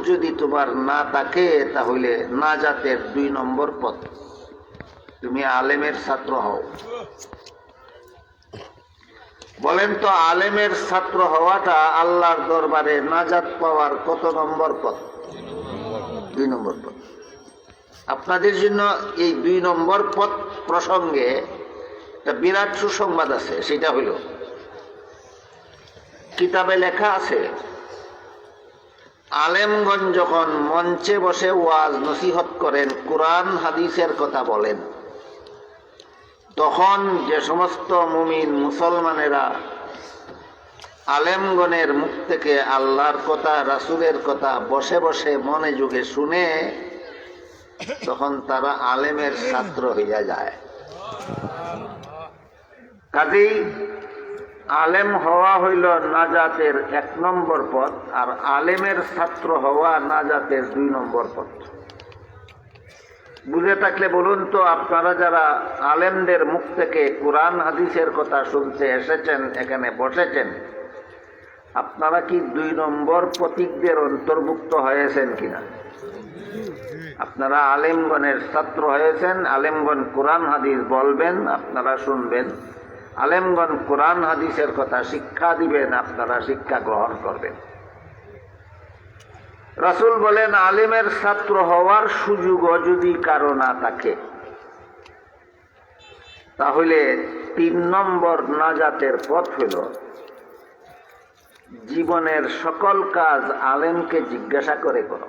যদি তোমার না থাকে তাহলে নাজাতের 2 নম্বর পথ, তুমি আলেমের ছাত্র হও। বলেন তো, আলেমের ছাত্র হওয়াটা আল্লাহর দরবারে নাজাত পাওয়ার কত নম্বর পথ? 2 নম্বর পথ। আপনাদের জন্য এই 2 নম্বর পথ প্রসঙ্গে একটা বিরাট সুসংবাদ আছে। সেটা হইল, কিতাবে লেখা আছে, আলেমগণ যখন মঞ্চে বসে ওয়াজ নসিহত করেন, কোরআন হাদিসের কথা বলেন, তখন যে সমস্ত মুমিন মুসলমানেরা আলেমগণের মুখ থেকে আল্লাহর কথা, রাসূলের কথা বসে বসে মনোযোগে শুনে, তখন তারা আলেমের ছাত্র হইয়া যায়। কাজেই আলেম হওয়া হইল নাজাতের 1 নম্বর পথ, আর আলেমের ছাত্র হওয়া নাজাতের 2 নম্বর পথ। বুঝে থাকলে বলুন তো, আপনারা যারা আলেমদের মুখ থেকে কোরআন হাদিসের কথা শুনতে এসেছেন, এখানে বসেছেন, আপনারা কি 2 নম্বর পথিকদের অন্তর্ভুক্ত হয়েছেন কিনা? আপনারা আলেমগণের ছাত্র হয়েছেন। আলেমগণ কোরআন হাদিস বলবেন, আপনারা শুনবেন। আলেমগণ কোরআন হাদিসের কথা শিক্ষা দিবেন, আপনারা শিক্ষা গ্রহণ করবেন। রাসূল বলেন, আলেমের ছাত্র হওয়ার সুযোগও যদি কারো না থাকে, তাহলে 3 নম্বর নাজাতের পথ হল, জীবনের সকল কাজ আলেমকে জিজ্ঞাসা করে করো।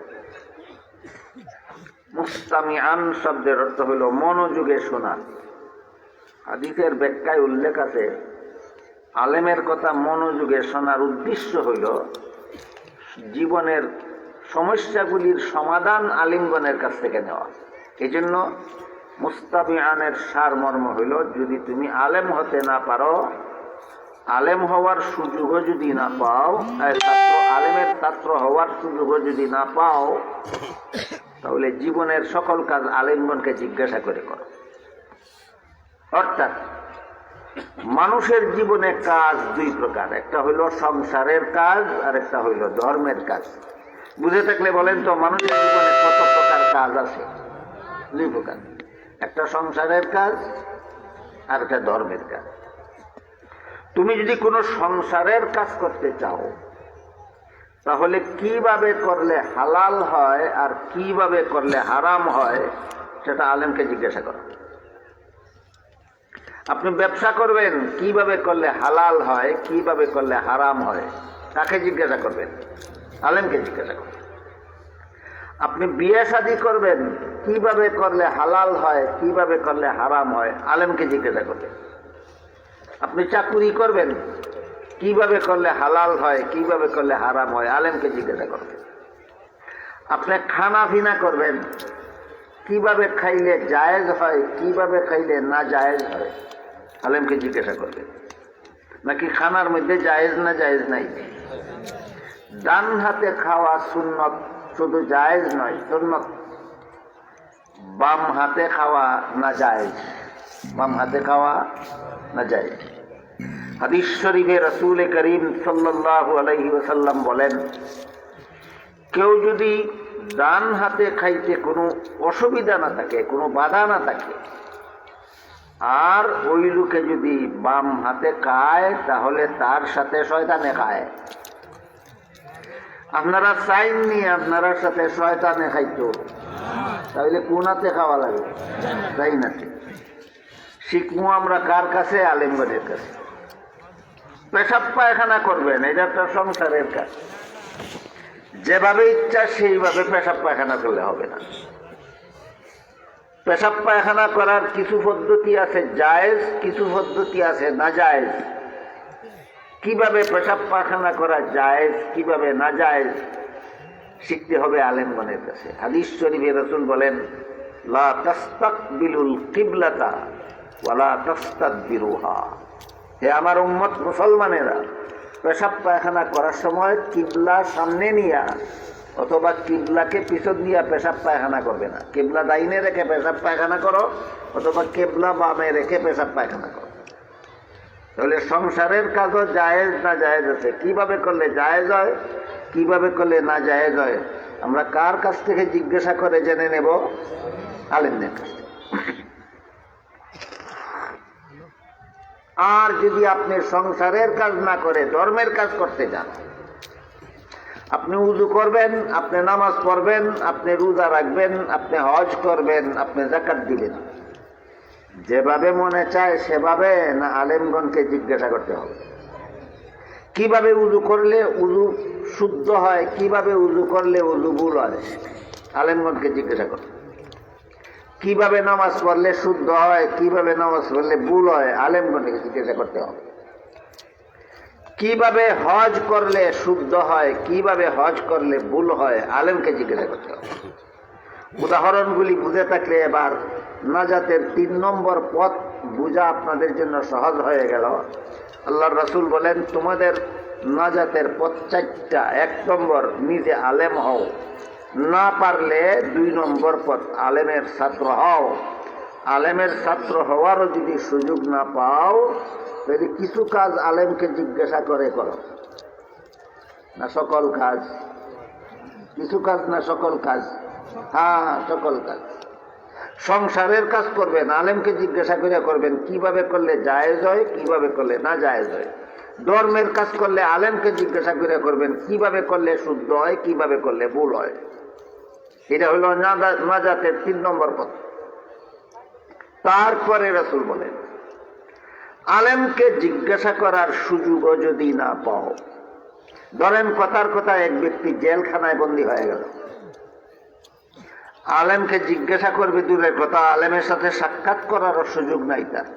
মুস্তামিআন শব্দের অর্থ হইল মনোযোগে শোনা। হাদিসের ব্যাখ্যায় উল্লেখ আছে, আলেমের কথা মনোযোগে শোনার উদ্দেশ্য হইল জীবনের সমস্যাগুলির সমাধান আলিমগণের কাছ থেকে নেওয়া। এই জন্য মুস্তামিআনের সারমর্ম হইল, যদি তুমি আলেম হতে না পারো, আলেম হওয়ার সুযোগও যদি না পাও, আলেমের ছাত্র হওয়ার সুযোগও যদি না পাও, তাহলে জীবনের সকল কাজ আলেমগণকে জিজ্ঞাসা করে করো। অর্থাৎ মানুষের জীবনে কাজ 2 প্রকার, একটা হইল সংসারের কাজ, আর একটা হইল ধর্মের কাজ। বুঝে থাকলে বলেন তো, মানুষের জীবনে কত প্রকার কাজ আছে? 2 প্রকার, একটা সংসারের কাজ আর একটা ধর্মের কাজ। তুমি যদি কোনো সংসারের কাজ করতে চাও, তাহলে কিভাবে করলে হালাল হয় আর কিভাবে করলে হারাম হয়, সেটা আলেমকে জিজ্ঞাসা করো। আপনি ব্যবসা করবেন, কিভাবে করলে হালাল হয়, কিভাবে করলে হারাম হয়, কাকে জিজ্ঞাসা করবেন? আলেমকে জিজ্ঞাসা করবেন। আপনি বিয়ে শাদী করবেন, কিভাবে করলে হালাল হয়, কিভাবে করলে হারাম হয়, আলেমকে জিজ্ঞাসা করবেন। আপনি চাকুরি করবেন, কিভাবে করলে হালাল হয়, কিভাবে করলে হারাম হয়, আলেমকে জিজ্ঞাসা করবেন। আপনি খানা পিনা করবেন, কিভাবে খাইলে জায়েজ হয়, কিভাবে খাইলে না জায়েজ হয়, আলেমকে জিজ্ঞাসা করবেন। নাকি খানার মধ্যে জায়েজ না জায়েজ নাই? ডান হাতে খাওয়া সুন্নত, শুধু জায়েজ নয়, সুন্নত। বাম হাতে খাওয়া না জায়েজ, বাম হাতে খাওয়া না জায়েজ। হাদিস শরীফে রাসূল করিম সাল্লাল্লাহু আলাইহি ওয়াসাল্লাম বলেন, কেউ যদি ডান হাতে খাইতে কোনো অসুবিধা না থাকে, কোনো বাধা না থাকে, আর ওই লোকে যদি বাম হাতে খায়, তাহলে তার সাথে শয়তানে খায়। আপনারা চাইননি আপনার সাথে শয়তানে খাইতো, তাহলে কোন হাতে খাওয়া লাগে? তাই না? শিখবো আমরা কার কাছে? আলেমগণের কাছে। পেশাব পায়খানা করবেন, এটা তো সংসারের কাজ। যেভাবে ইচ্ছা সেইভাবে পেশাব পায়খানা করলে হবে না। পেশাব পায়খানা করার কিছু পদ্ধতি আছে জায়েজ, কিছু পদ্ধতি আছে না জায়েজ। কিভাবে পেশাব পায়খানা করা জায়েজ, কিভাবে না জায়েজ, শিখতে হবে আলেমগণের কাছে। হাদিস শরীফে রাসূল বলেন, লা তাস্তাকবিলুল কিবলাতা ওয়ালা তাস্তাদবিরুহা। হে আমার উম্মত মুসলমানেরা, পেশাব পায়খানা করার সময় কিবলা সামনে নিয়া অথবা কিবলাকে পিছন দিয়া পেশাব পায়খানা করবে না। কিবলা ডাইনে রেখে পেশাব পায়খানা করো, অথবা কিবলা বামে রেখে পেশাব পায়খানা করো। তাহলে সংসারের কাজও জায়েজ না জায়েজ আছে। কিভাবে করলে জায়েজ হয়, কিভাবে করলে না জায়েজ হয়, আমরা কার কাছ থেকে জিজ্ঞাসা করে জেনে নেব? আলেমদের কাছ থেকে। আর যদি আপনি সংসারের কাজ না করে ধর্মের কাজ করতে যান, আপনি উযু করবেন, আপনি নামাজ পড়বেন, আপনি রোজা রাখবেন, আপনি হজ করবেন, আপনি যাকাত দিবেন, যেভাবে মনে চায় সেভাবে না আলেমগণকে জিজ্ঞাসা করতে হবে? কিভাবে উযু করলে উযু শুদ্ধ হয়, কিভাবে উযু করলে উযু ভুল হয়, আলেমগণকে জিজ্ঞাসা করতে। কিভাবে নামাজ পড়লে শুদ্ধ হয়, কিভাবে নামাজ পড়লে ভুল হয়, আলেমগণকে জিজ্ঞাসা করতে হবে। কিভাবে হজ করলে শুদ্ধ হয়, কিভাবে হজ করলে ভুল হয়, আলেমকে জিজ্ঞাসা করতে হবে। উদাহরণগুলি বুঝে থাকলে এবার নাজাতের 3 নম্বর পথ বুঝা আপনাদের জন্য সহজ হয়ে গেল। আল্লাহর রাসূল বলেন, তোমাদের নাজাতের পথ 4টা। 1 নম্বর, নিজে আলেম হও, না পারলে 2 নম্বর পথ, আলেমের ছাত্র হও। আলেমের ছাত্র হওয়ারও যদি সুযোগ না পাও, তাহলে কিছু কাজ আলেমকে জিজ্ঞাসা করে করো, না সকল কাজ? কিছু কাজ না সকল কাজ? হ্যাঁ, সকল কাজ। সংসারের কাজ করবেন, আলেমকে জিজ্ঞাসা করে করবেন, কিভাবে করলে জায়েজ হয়, কিভাবে করলে না জায়েজ হয়। ধর্মের কাজ করলে আলেমকে জিজ্ঞাসা করে করবেন, কিভাবে করলে শুদ্ধ হয়, কিভাবে করলে ভুল হয়। এটা হলো নাজাতের 3 নম্বর পথ। তারপরে রাসূল বলেন, আলেমকে জিজ্ঞাসা করার সুযোগও যদি না পাও, ধরেন কথার কথা এক ব্যক্তি জেলখানায় বন্দী হয়ে গেল, আলেমকে জিজ্ঞাসা করবে দূরের কথা, আলেমের সাথে সাক্ষাৎ করারও সুযোগ নাই তার।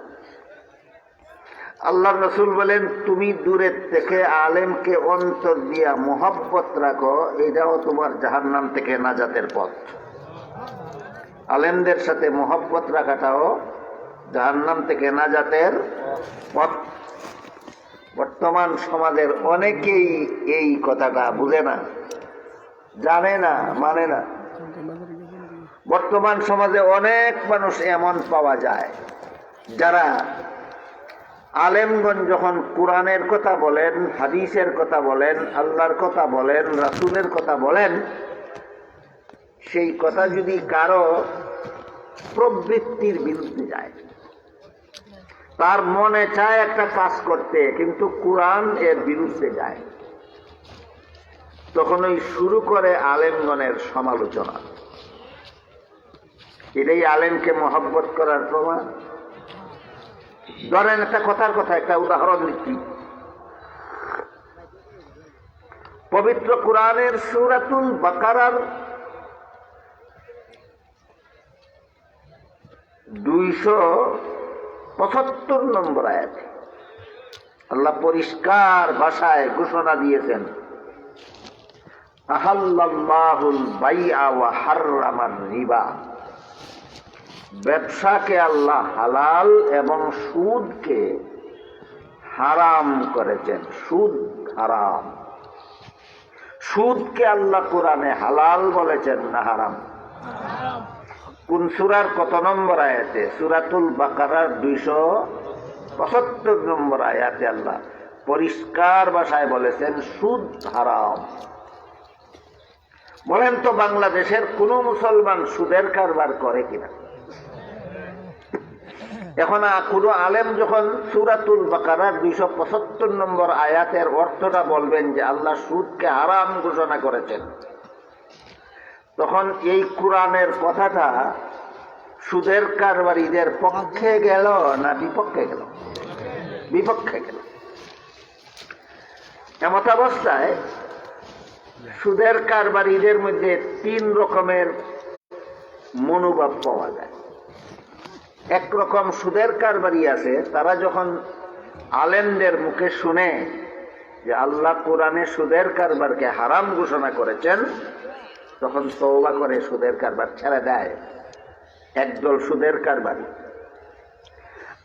আল্লাহর রাসূল বলেন, তুমি দূরের থেকে আলেমকে অন্তর দিয়া মোহাব্বত রাখো, এটাও তোমার জাহান্নাম থেকে নাজাতের পথ। আলেমদের সাথে মোহাব্বত রাখাটাও জাহান্নাম থেকে নাজাতের পথ। বর্তমান সমাজের অনেকেই এই কথাটা বুঝে না, জানে না, মানে না। বর্তমান সমাজে অনেক মানুষ এমন পাওয়া যায় যারা আলেমগণ যখন কোরআনের কথা বলেন, হাদিসের কথা বলেন, আল্লাহর কথা বলেন, রাসূলের কথা বলেন, সেই কথা যদি কারো প্রবৃত্তির বিরুদ্ধে যায়, তার মনে চায় একটা কাজ করতে, কিন্তু কোরআন এর বিরুদ্ধে যায়, তখন ওই শুরু করে আলেমগণের সমালোচনা। এটাই আলেমকে মহব্বত করার প্রমাণ। ধরেন একটা কথার কথা, একটা উদাহরণ দিচ্ছি। পবিত্র কোরআনের সূরাতুল বাকারার 275 নম্বর আয়াতে আল্লাহ পরিষ্কার ভাষায় ঘোষণা দিয়েছেন, আহাল্লাল্লাহুল বাইআ ওয়া হাররামার রিবা। ব্যবসাকে আল্লাহ হালাল এবং সুদকে হারাম করেছেন। সুদ হারাম। সুদকে আল্লাহ কোরআনে হালাল বলেছেন না হারাম? কোন সূরার কত নম্বর আয়াতে? সূরাতুল বাকারার 275 নম্বর আয়াতে আল্লাহ পরিষ্কার ভাষায় বলেছেন সুদ হারাম। বলেন তো বাংলাদেশের কোন মুসলমান সুদের কারবার করে কিনা? এখন কোন আলেম যখন সূরাতুল বাকারার 275 নম্বর আয়াতের অর্থটা বলবেন যে আল্লাহ সুদকে হারাম ঘোষণা করেছেন, তখন এই কোরআনের কথাটা সুদের কারবারিদের পক্ষে গেল না বিপক্ষে গেল? বিপক্ষে গেল। এমত অবস্থায় সুদের কারবারিদের মধ্যে 3 রকমের মনোভাব পাওয়া যায়। একরকম সুদের কারবারি আছে, তারা যখন আলেমদের মুখে শুনে যে আল্লাহ কোরআনে সুদের কারবারকে হারাম ঘোষণা করেছেন, তখন তওবা করে সুদের কারবার ছেড়ে দেয়। একদল সুদের কারবারি।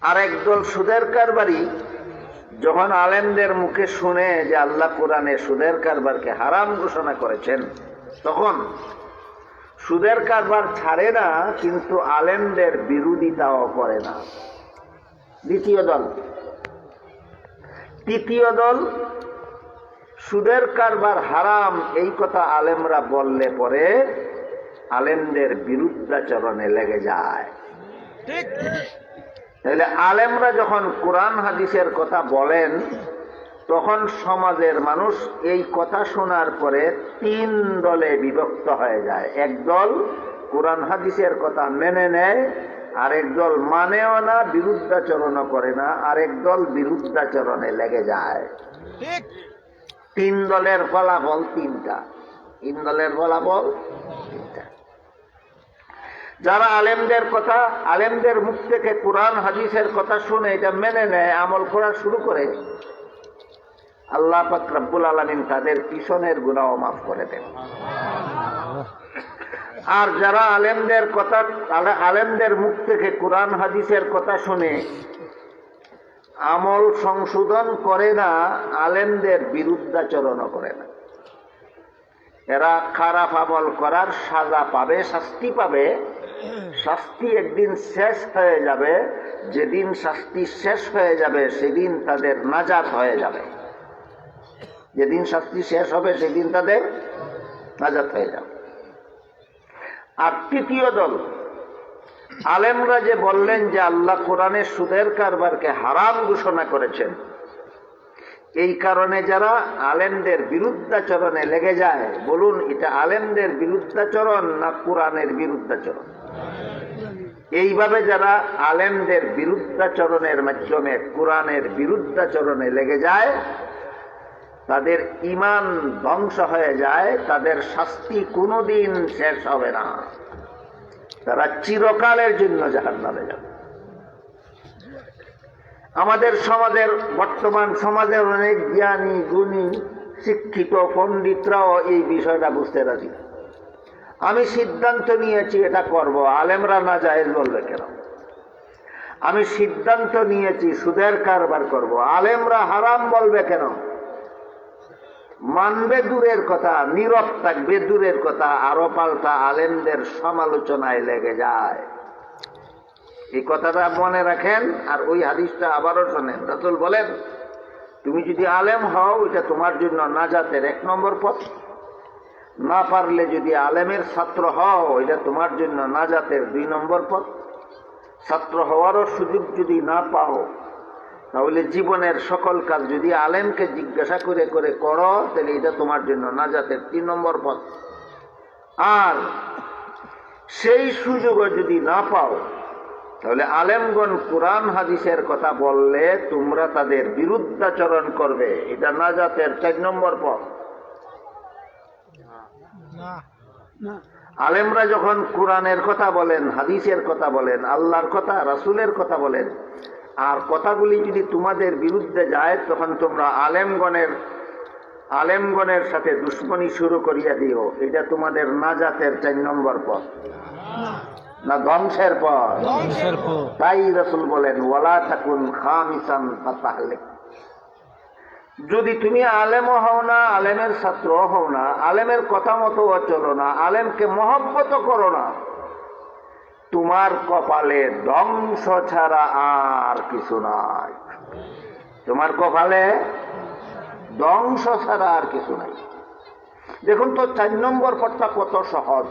আর একদল সুদের কারবারি যখন আলেমদের মুখে শুনে যে আল্লাহ কোরআনে সুদের কারবারকে হারাম ঘোষণা করেছেন, তখন সুদের কারবার ছাড়ে না, কিন্তু আলেমদের বিরোধিতাও করে না। দ্বিতীয় দল। তৃতীয় দল, সুদের কারবার হারাম এই কথা আলেমরা বললে পরে আলেমদের বিরুদ্ধাচরণে লেগে যায়। ঠিক। তাহলে আলেমরা যখন কোরআন হাদিসের কথা বলেন তখন সমাজের মানুষ এই কথা শোনার পরে তিন দলে বিভক্ত হয়ে যায়। একদল কোরআন হাদিসের কথা মেনে নেয়, আরেক দল মানেও না, বিরুদ্ধাচরণও করে না, আরেক দল বিরুদ্ধাচরণে লেগে যায়। ঠিক। তিন দলের ফলাফল তিনটা। তিন দলের ফলাফল তিনটা। যারা আলেমদের কথা, আলেমদের মুখ থেকে কোরআন হাদিসের কথা শুনে এটা মেনে নেয়, আমল করা শুরু করে, আল্লাহ পাক রব্বুল আলামিন তাদের পিছনের গুনাহ মাফ করে দেন। আর যারা আলেমদের কথা, আলেমদের মুখ থেকে কোরআন হাদিসের কথা শুনে আমল সংশোধন করে না, আলেমদের বিরুদ্ধাচরণও করে না, এরা খারাপ আমল করার সাজা পাবে, শাস্তি পাবে। শাস্তি একদিন শেষ হয়ে যাবে, যেদিন শাস্তি শেষ হয়ে যাবে সেদিন তাদের নাজাত হয়ে যাবে। যেদিন শাস্তি শেষ হবে সেদিন তাদের নাজাত হয়ে যাবে। আর তৃতীয় দল, আলেমরা যে বললেন যে আল্লাহ কোরআনে সুদের কারবারকে হারাম ঘোষণা করেছেন, এই কারণে যারা আলেমদের বিরুদ্ধাচরণে লেগে যায়, বলুন এটা আলেমদের বিরুদ্ধাচরণ না কোরআনের বিরুদ্ধাচরণ? এইভাবে যারা আলেমদের বিরুদ্ধাচরণের মাধ্যমে কোরআনের বিরুদ্ধাচরণে লেগে যায়, তাদের ঈমান ধ্বংস হয়ে যায়, তাদের শাস্তি কোনোদিন শেষ হবে না, তারা চিরকালের জন্য জাহান্নামে যাবে। আমাদের সমাজের, বর্তমান সমাজের অনেক জ্ঞানী গুণী শিক্ষিত পণ্ডিতরাও এই বিষয়টা বুঝতে রাজি না। আমি সিদ্ধান্ত নিয়েছি এটা করব, আলেমরা না জায়েজ বলবে কেন? আমি সিদ্ধান্ত নিয়েছি সুদের কারবার করব, আলেমরা হারাম বলবে কেন? মানবে দূরের কথা, নীরব থাকবে দূরের কথা, আরো পাল্টা আলেমদের সমালোচনায় লেগে যায়। এই কথাটা মনে রাখেন। আর ওই হাদিসটা আবারও শোনেন। রাসূল বলেন, তুমি যদি আলেম হও এটা তোমার জন্য নাজাতের 1 নম্বর পথ, না পারলে যদি আলেমের ছাত্র হও এটা তোমার জন্য নাজাতের 2 নম্বর পথ। ছাত্র হওয়ারও সুযোগ যদি না পাও তাহলে জীবনের সকল কাজ যদি আলেমকে জিজ্ঞাসা করে করে করো তাহলে এটা তোমার জন্য নাজাতের 3 নম্বর পথ। আর সেই সুযোগও যদি না পাও তাহলে আলেমগণ কোরআন হাদিসের কথা বললে তোমরা তাদের বিরুদ্ধাচরণ করবে, এটা নাজাতের 4 নম্বর পথ। আলেমরা যখন কোরআনের কথা বলেন, হাদিসের কথা বলেন, আল্লাহর কথা, রাসূলের কথা বলেন, আর কথাগুলি যদি তোমাদের বিরুদ্ধে যায় তখন তোমরা আলেমগণের সাথে দুশ্মনী শুরু করিয়া দিও, এটা তোমাদের নাজাতের 4 নম্বর পথ না ধ্বংসের পথ? তাই রাসূল বলেন, ওয়ালা তাকুন খামিসান ফাতাহলিক। যদি তুমি আলেমও হও না, আলেমের ছাত্র হও না, আলেমের কথা মতো চলো না, আলেমকে মহব্বত করো না, তোমার কপালে ধ্বংস ছাড়া আর কিছু নাই। তোমার কপালে ধ্বংস ছাড়া আর কিছু নাই। দেখুন তো 4 নম্বর পথটা কত সহজ।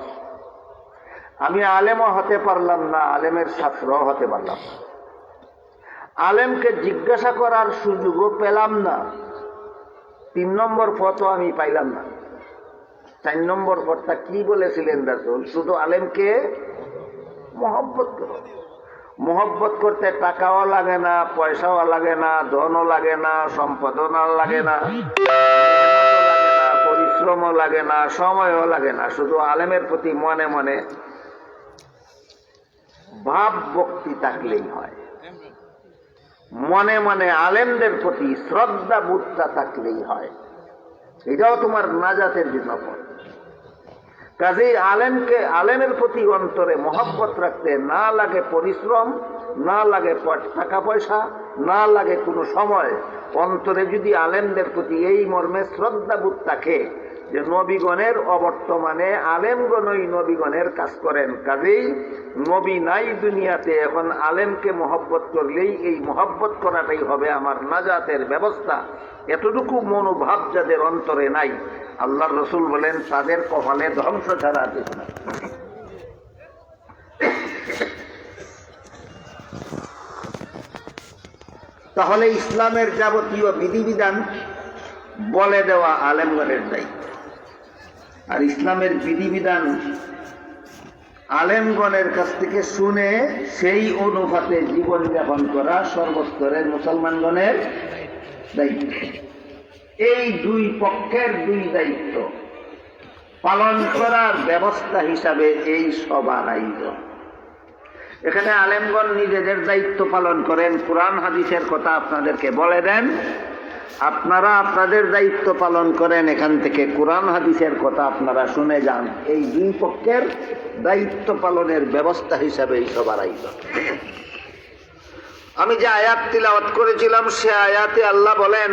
আমি আলেমও হতে পারলাম না, আলেমের ছাত্রও হতে পারলাম না, আলেমকে জিজ্ঞাসা করার সুযোগও পেলাম না, 3 নম্বর পথও আমি পাইলাম না। 4 নম্বর পথটা কি বলেছিলেন রাসূল? শুধু আলেমকে মহব্বত করো। মহব্বত করতে টাকাও লাগে না, পয়সাও লাগে না, ধনও লাগে না, সম্পদও লাগে না, পরিশ্রমও লাগে না, সময়ও লাগে না, শুধু আলেমের প্রতি মনে মনে ভাব ভক্তি থাকলেই হয়, মনে মনে আলেমদের প্রতি শ্রদ্ধা বোধটা থাকলেই হয়, এটাও তোমার নাজাতের জন্য পথ। কাজেই আলেমের প্রতি অন্তরে মহব্বত রাখতে না লাগে পরিশ্রম, না লাগে টাকা পয়সা, না লাগে কোনো সময়। অন্তরে যদি আলেমদের প্রতি এই মর্মে শ্রদ্ধাবোধ থাকে যে নবীগণের অবর্তমানে আলেমগণই নবীগণের কাজ করেন, কাজেই নবী নাই দুনিয়াতে, এখন আলেমকে মহব্বত করলেই এই মহব্বত করাটাই হবে আমার নাজাতের ব্যবস্থা। এতটুকু মনোভাব যাদের অন্তরে নাই, আল্লাহর রসুল বলেন তাদের কপালে ধ্বংস ছাড়া কিছু না। তাহলে ইসলামের যাবতীয় বিধিবিধান বলে দেওয়া আলেমগণের দায়িত্ব, আর ইসলামের বিধিবিধান আলেমগণের কাছ থেকে শুনে সেই অনুপাতে জীবনযাপন করা সর্বস্তরের মুসলমানগণের দায়িত্ব। এই দুই পক্ষের দুই দায়িত্ব পালন করার ব্যবস্থা হিসাবে এই সবার আয়োজন। এখানে আলেমগণ নিজেদের দায়িত্ব পালন করেন, কোরআন হাদিসের কথা আপনাদেরকে বলে দেন, আপনারা আপনাদের দায়িত্ব পালন করেন, এখান থেকে কোরআন হাদিসের কথা আপনারা শুনে যান। এই দুই পক্ষের দায়িত্ব পালনের ব্যবস্থা হিসাবে এই সবার আয়োজন। আমি যে আয়াত তিলাওয়াত করেছিলাম সে আয়াতে আল্লাহ বলেন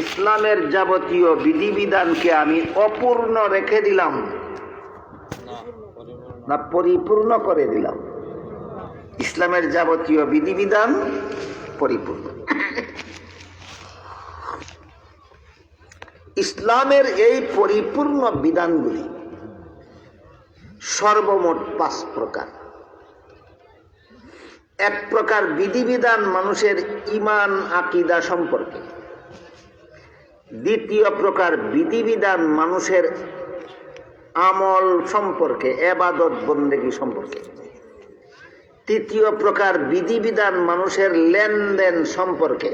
ইসলামের যাবতীয় বিধিবিধানকে আমি অপূর্ণ রেখে দিলাম না পরিপূর্ণ করে দিলাম। ইসলামের যাবতীয় বিধিবিধান পরিপূর্ণ। ইসলামের এই পরিপূর্ণ বিধানগুলি সর্বমোট 5 প্রকার। এক প্রকার বিধিবিধান মানুষের ঈমান আকীদা সম্পর্কে, দ্বিতীয় প্রকার বিধিবিধান মানুষের আমল সম্পর্কে, ইবাদত বন্দেগী সম্পর্কে, তৃতীয় প্রকার বিধিবিধান মানুষের লেনদেন সম্পর্কে,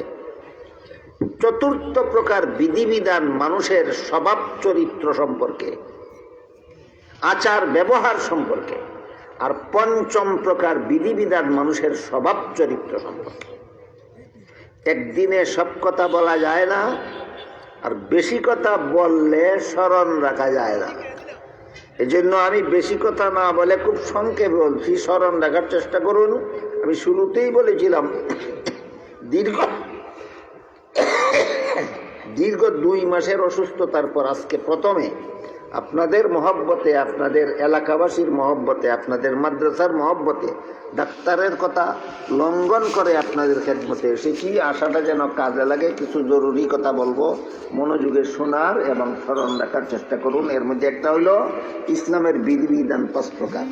চতুর্থ প্রকার বিধিবিধান মানুষের স্বভাব চরিত্র সম্পর্কে, আচার ব্যবহার সম্পর্কে, আর পঞ্চম প্রকার বিধিবিধান মানুষের স্বভাব চরিত্র সম্পর্কে। একদিনে সব কথা বলা যায় না, আর বেশি কথা বললে স্মরণ রাখা যায় না। এজন্য আমি বেশি কথা না বলে খুব সংক্ষেপে বলছি, স্মরণ রাখার চেষ্টা করুন। আমি শুরুতেই বলেছিলাম দীর্ঘ 2 মাসের অসুস্থতার পর আজকে প্রথমে আপনাদের মহব্বতে, আপনাদের এলাকাবাসীর মহব্বতে, আপনাদের মাদ্রাসার মহব্বতে ডাক্তারের কথা লঙ্ঘন করে আপনাদের খেদমতে এসেছি। আশাটা যেন কাজে লাগে। কিছু জরুরি কথা বলবো, মনোযোগে শোনার এবং স্মরণ রাখার চেষ্টা করুন। এর মধ্যে একটা হইল ইসলামের বিধিবিধান 5 প্রকার।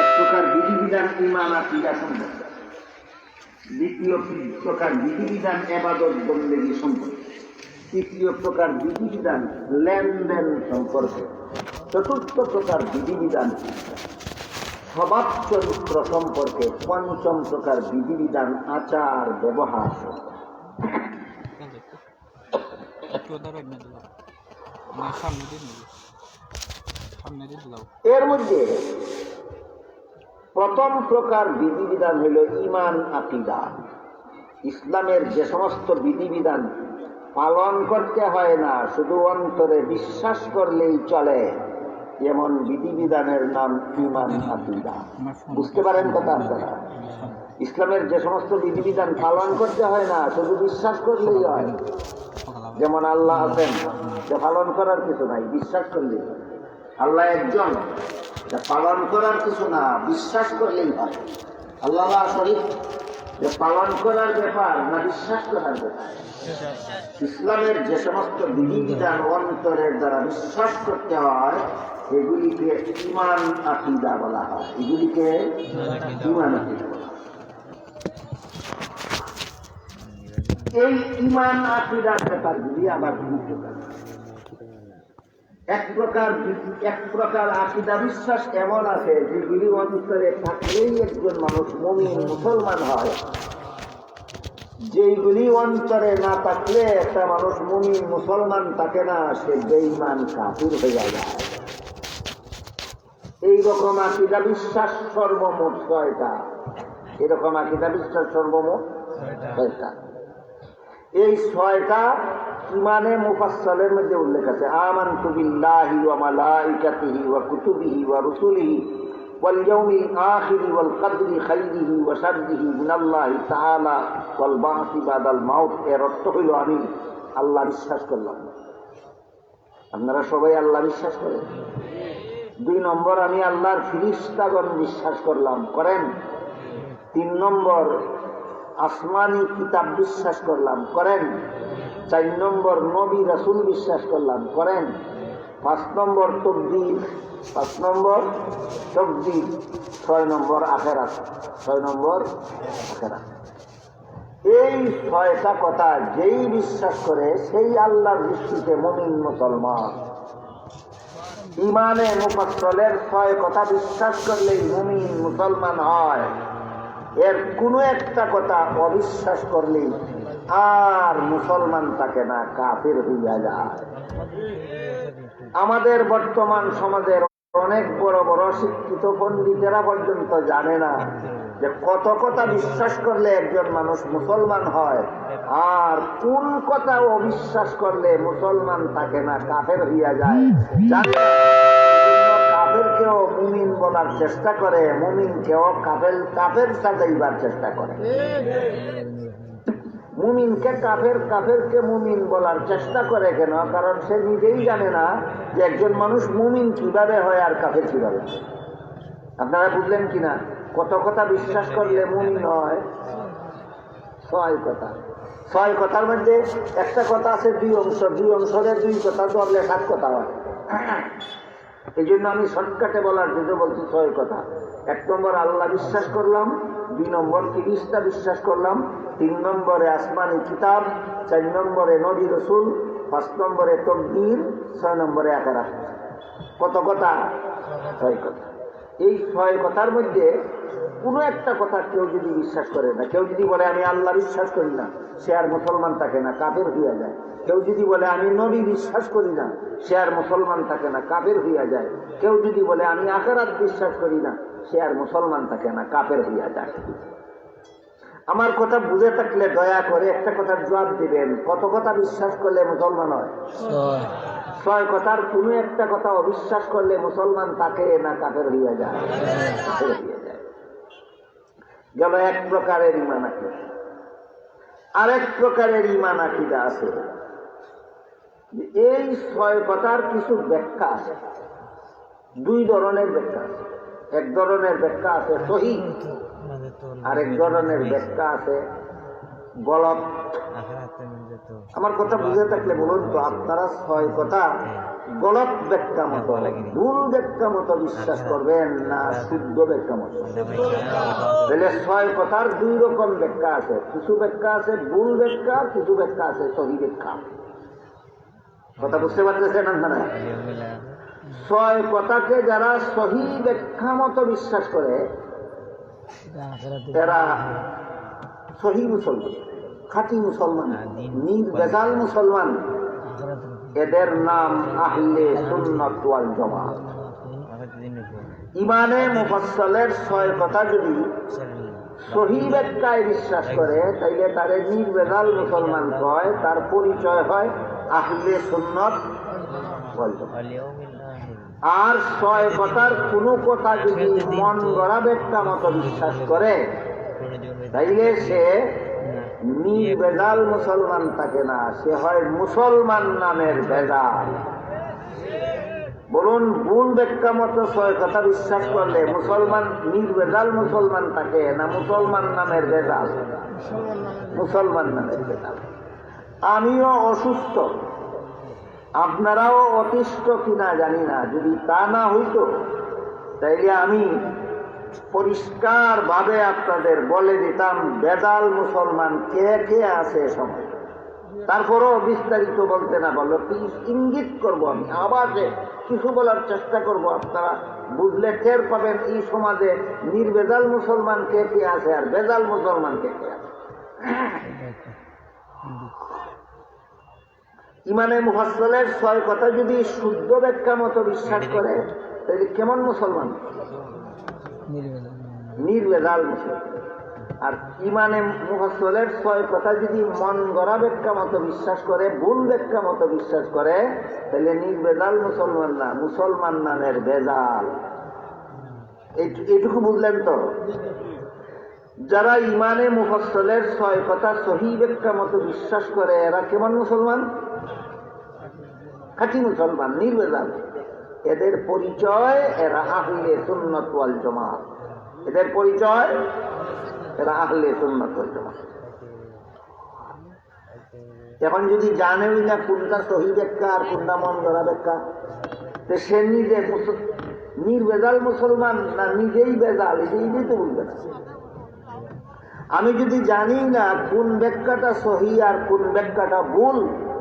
এক প্রকার বিধিবিধান ঈমান আকীদা সম্পর্কে, দ্বিতীয় প্রকার বিধিবিধান ইবাদত বন্দেগী সম্পর্কে, তৃতীয় প্রকার বিধিবিধান লেনদেন সম্পর্কে, চতুর্থ প্রকার বিধিবিধান স্বভাব চরিত্র সম্পর্কে, পঞ্চম প্রকার বিধিবিধান আচার ব্যবহার সম্পর্কে। এর মধ্যে প্রথম প্রকার বিধিবিধান হইল ঈমান আকীদা। ইসলামের যে সমস্ত বিধিবিধান পালন করতে হয় না, শুধু অন্তরে বিশ্বাস করলেই চলে, যেমন বিধিবিধানের নাম ঈমান আকীদা। বুঝতে পারেন কথা আপনারা? ইসলামের যে সমস্ত বিধিবিধান পালন করতে হয় না, শুধু বিশ্বাস করলেই হয়, যেমন আল্লাহ আছেন, যে পালন করার কিছু নাই, বিশ্বাস করলেই হয়। আল্লাহ একজন, যা পালন করার কিছু না, বিশ্বাস করলেই হয়। আল্লাহ শরীফ, যে পালন করার ব্যাপার না বিশ্বাস করার ব্যাপার। ইসলামের যে সমস্ত বিধিবিধান অন্তরের দ্বারা বিশ্বাস করতে হয়, এগুলিকে ঈমান আকীদা বলা হয়। এগুলিকে ঈমান আকীদা বলা হয়। এই ঈমান আকীদার ব্যাপারগুলি আবার 2 প্রকার। এক প্রকার আকীদা বিশ্বাস এমন আছে যেগুলি অন্তরে থাকলেই একজন মানুষ মুমিন মুসলমান হয়, যেইগুলি অন্তরে না থাকলে একটা মানুষ মুমিন মুসলমান থাকে না, সে বেঈমান কাফির হয়ে যায়। এইরকম আকীদা বিশ্বাস সর্বমোট 6টা। এরকম আকীদা বিশ্বাস সর্বমোট 6টা। এই 6টা ইমানে মুফাসসালের মধ্যে উল্লেখ আছে। আমানতু বিল্লাহি ওয়া মালাইকাতিহি ওয়া কুতুবিহি ওয়া রুসুলিহি ওয়াল ইয়াউমিল আখিরি ওয়াল কদরি খাইরিহি ওয়া শাররিহি মিনাল্লাহি তাআলা ওয়াল বা'সি বাদাল মাউত। এর অর্থ হইল আমি আল্লাহ বিশ্বাস করলাম, আপনারা সবাই আল্লাহ বিশ্বাস করেন? 2 নম্বর, আমি আল্লাহর ফিরিস্তাগণ বিশ্বাস করলাম, করেন? 3 নম্বর, আসমানি কিতাব বিশ্বাস করলাম, করেন? 4 নম্বর, নবী রাসূল বিশ্বাস করলাম, করেন? 5 নম্বর তাকদীর, 5 নম্বর তাকদীর, 6 নম্বর আখিরাত, 6 নম্বর আখিরাত। এই 6টা কথা যেই বিশ্বাস করে সেই আল্লাহর দৃষ্টিতে মুমিন মুসলমান। ইমানে মুফাসসলের 6 কথা বিশ্বাস করলেই মুমিন মুসলমান হয়। এর কোনো একটা কথা অবিশ্বাস করলেই আর মুসলমান থাকে না, কাফির হইয়া যায়। আমাদের বর্তমান সমাজের অনেক বড় বড় শিক্ষিত পণ্ডিতেরা পর্যন্ত জানে না যে কত কথা বিশ্বাস করলে একজন মানুষ মুসলমান হয়, আর কোন কথা অবিশ্বাস করলে মুসলমান থাকে না, কাফের হইয়া যায়। কাফেরকেও মুমিন বলার চেষ্টা করে, মুমিনকেও কাফের সাজাইবার চেষ্টা করে। মুমিনকে কাফের, কাফেরকে মুমিন বলার চেষ্টা করে কেন? কারণ সে নিজেই জানে না যে একজন মানুষ মুমিন কিভাবে হয় আর কাফের কিভাবে। আপনারা বুঝলেন কিনা? কত কথা বিশ্বাস করলে মুমিন হয়? 6 কথা। 6 কথার মধ্যে একটা কথা আছে 2 অংশ, 2 অংশের 2 কথা ধরলে 7 কথা হয়। এই জন্য আমি শর্টকাটে বলার জন্য বলছি 6 কথা। 1 নম্বর আল্লাহ বিশ্বাস করলাম, 2 নম্বর ফিরিস্তা বিশ্বাস করলাম, 3 নম্বরে আসমানি কিতাব, 4 নম্বরে নবী রাসূল, 5 নম্বরে তাকদীর, 6 নম্বরে আখিরাত। কত কথা? 6 কথা। এই 6 কথার মধ্যে কোনো একটা কথা কেউ যদি বিশ্বাস করে না, কেউ যদি বলে আমি আল্লাহ বিশ্বাস করি না, সে আর মুসলমান থাকে না, কাফের হইয়া যায়। কেউ যদি বলে আমি নবী বিশ্বাস করি না, সে আর মুসলমান থাকে না, কাফের হইয়া যায়। কেউ যদি বলে আমি আখিরাত বিশ্বাস করি না, সে আর মুসলমান থাকে না, কাফের হইয়া যায়। আমার কথা বুঝে থাকলে দয়া করে একটা কথার জবাব দিবেন, কত কথা বিশ্বাস করলে মুসলমান হয়? 6 কথার কোনো একটা কথা অবিশ্বাস করলে মুসলমান থাকে না, কাফের হইয়া যায়, কাফের হইয়া যায়। গেল এক প্রকারের ঈমান আকীদা। আরেক প্রকারের ঈমান আকীদা আছে, এই 6 কথার কিছু ব্যাখ্যা আছে। 2 ধরনের ব্যাখ্যা আছে। এক ধরনের ব্যাখ্যা আছে সহিহ, আরেক ধরনের ব্যাখ্যা আছে গলত। আমার কথা বুঝে থাকলে বলুন তো, আপনারা 6 কথা গলত ব্যাখ্যা মতো, ভুল ব্যাখ্যা মতো বিশ্বাস করবেন না শুদ্ধ ব্যাখ্যা মতো? তাহলে 6 কথার 2 রকম ব্যাখ্যা আছে। কিছু ব্যাখ্যা আছে ভুল ব্যাখ্যা, কিছু ব্যাখ্যা আছে সহিহ ব্যাখ্যা। কথা বুঝতে পারতেছেন আপনারা? 6 কথাকে যারা সহিহ ব্যাখ্যা মতো বিশ্বাস করে এরা সহিহ মুসলমান, খাঁটি মুসলমান, নির্ভেজাল মুসলমান। এদের নাম আহলে সুন্নাত ওয়াল জামাত। ইমানে মুফাসসলের 6 কথা যদি সহিহ ব্যাখ্যায় বিশ্বাস করে তাইলে তারে নির্ভেজাল মুসলমান কয়, তার পরিচয় হয় আহলে সুন্নাত ওয়াল জামাত। আর 6 কথার কোনো কথা যদি মন গড়া ব্যাখ্যা মতো বিশ্বাস করে তাইলে সে নির্ভেজাল মুসলমান থাকে না, সে হয় মুসলমান নামের ভেজাল। বলুন, ভুল ব্যাখ্যা মতো 6 কথা বিশ্বাস করলে মুসলমান নির্ভেজাল মুসলমান থাকে না মুসলমান নামের ভেজাল? মুসলমান নামের ভেজাল। আমিও অসুস্থ, আপনারাও অতিষ্ঠ কিনা জানি না। যদি তা না হইতো তাইলে আমি পরিষ্কার ভাবে আপনাদের বলে দিতাম ভেজাল মুসলমান কে কে আছে সময়। তারপরও বিস্তারিত বলতে না বললো ইঙ্গিত করব, আমি আওয়াজে কিছু বলার চেষ্টা করব, আপনারা বুঝলে টের পাবেন এই সমাজে নির্ভেজাল মুসলমান কে কে আছে আর ভেজাল মুসলমান কে কে আছে। ইমানে মুফাসসলের 6 কথা যদি শুদ্ধ ব্যাখ্যা মতো বিশ্বাস করে তাহলে কেমন মুসলমান? নির্ভেজাল মুসলমান। আর ইমানে মুফাসসলের 6 কথা যদি মন গড়া ব্যাখ্যা মতো বিশ্বাস করে, ভুল ব্যাখ্যা মতো বিশ্বাস করে, তাহলে নির্ভেজাল মুসলমান না, মুসলমান নামের ভেজাল। এইটুকু বুঝলেন তো? যারা ইমানে মুফাসসলের 6 কথা সহিহ ব্যাখ্যা মতো বিশ্বাস করে এরা কেমন মুসলমান? খাঁটি মুসলমান, নির্ভেজাল। এদের পরিচয় এরা আহলে সুন্নাত ওয়াল জামাত। এদের পরিচয় এরা আহলে সুন্নাত ওয়াল জামাত। এখন যদি জানেই না কোনটা সহি ব্যাখ্যা আর কোনটা মন গড়া ব্যাখ্যা, তো সে নিজে নির্ভেজাল মুসলমান না নিজেই বেজাল, এটাই তো বলবে না। আমি যদি জানি না কোন ব্যাখ্যাটা সহি আর কোন ব্যাখ্যাটা ভুল,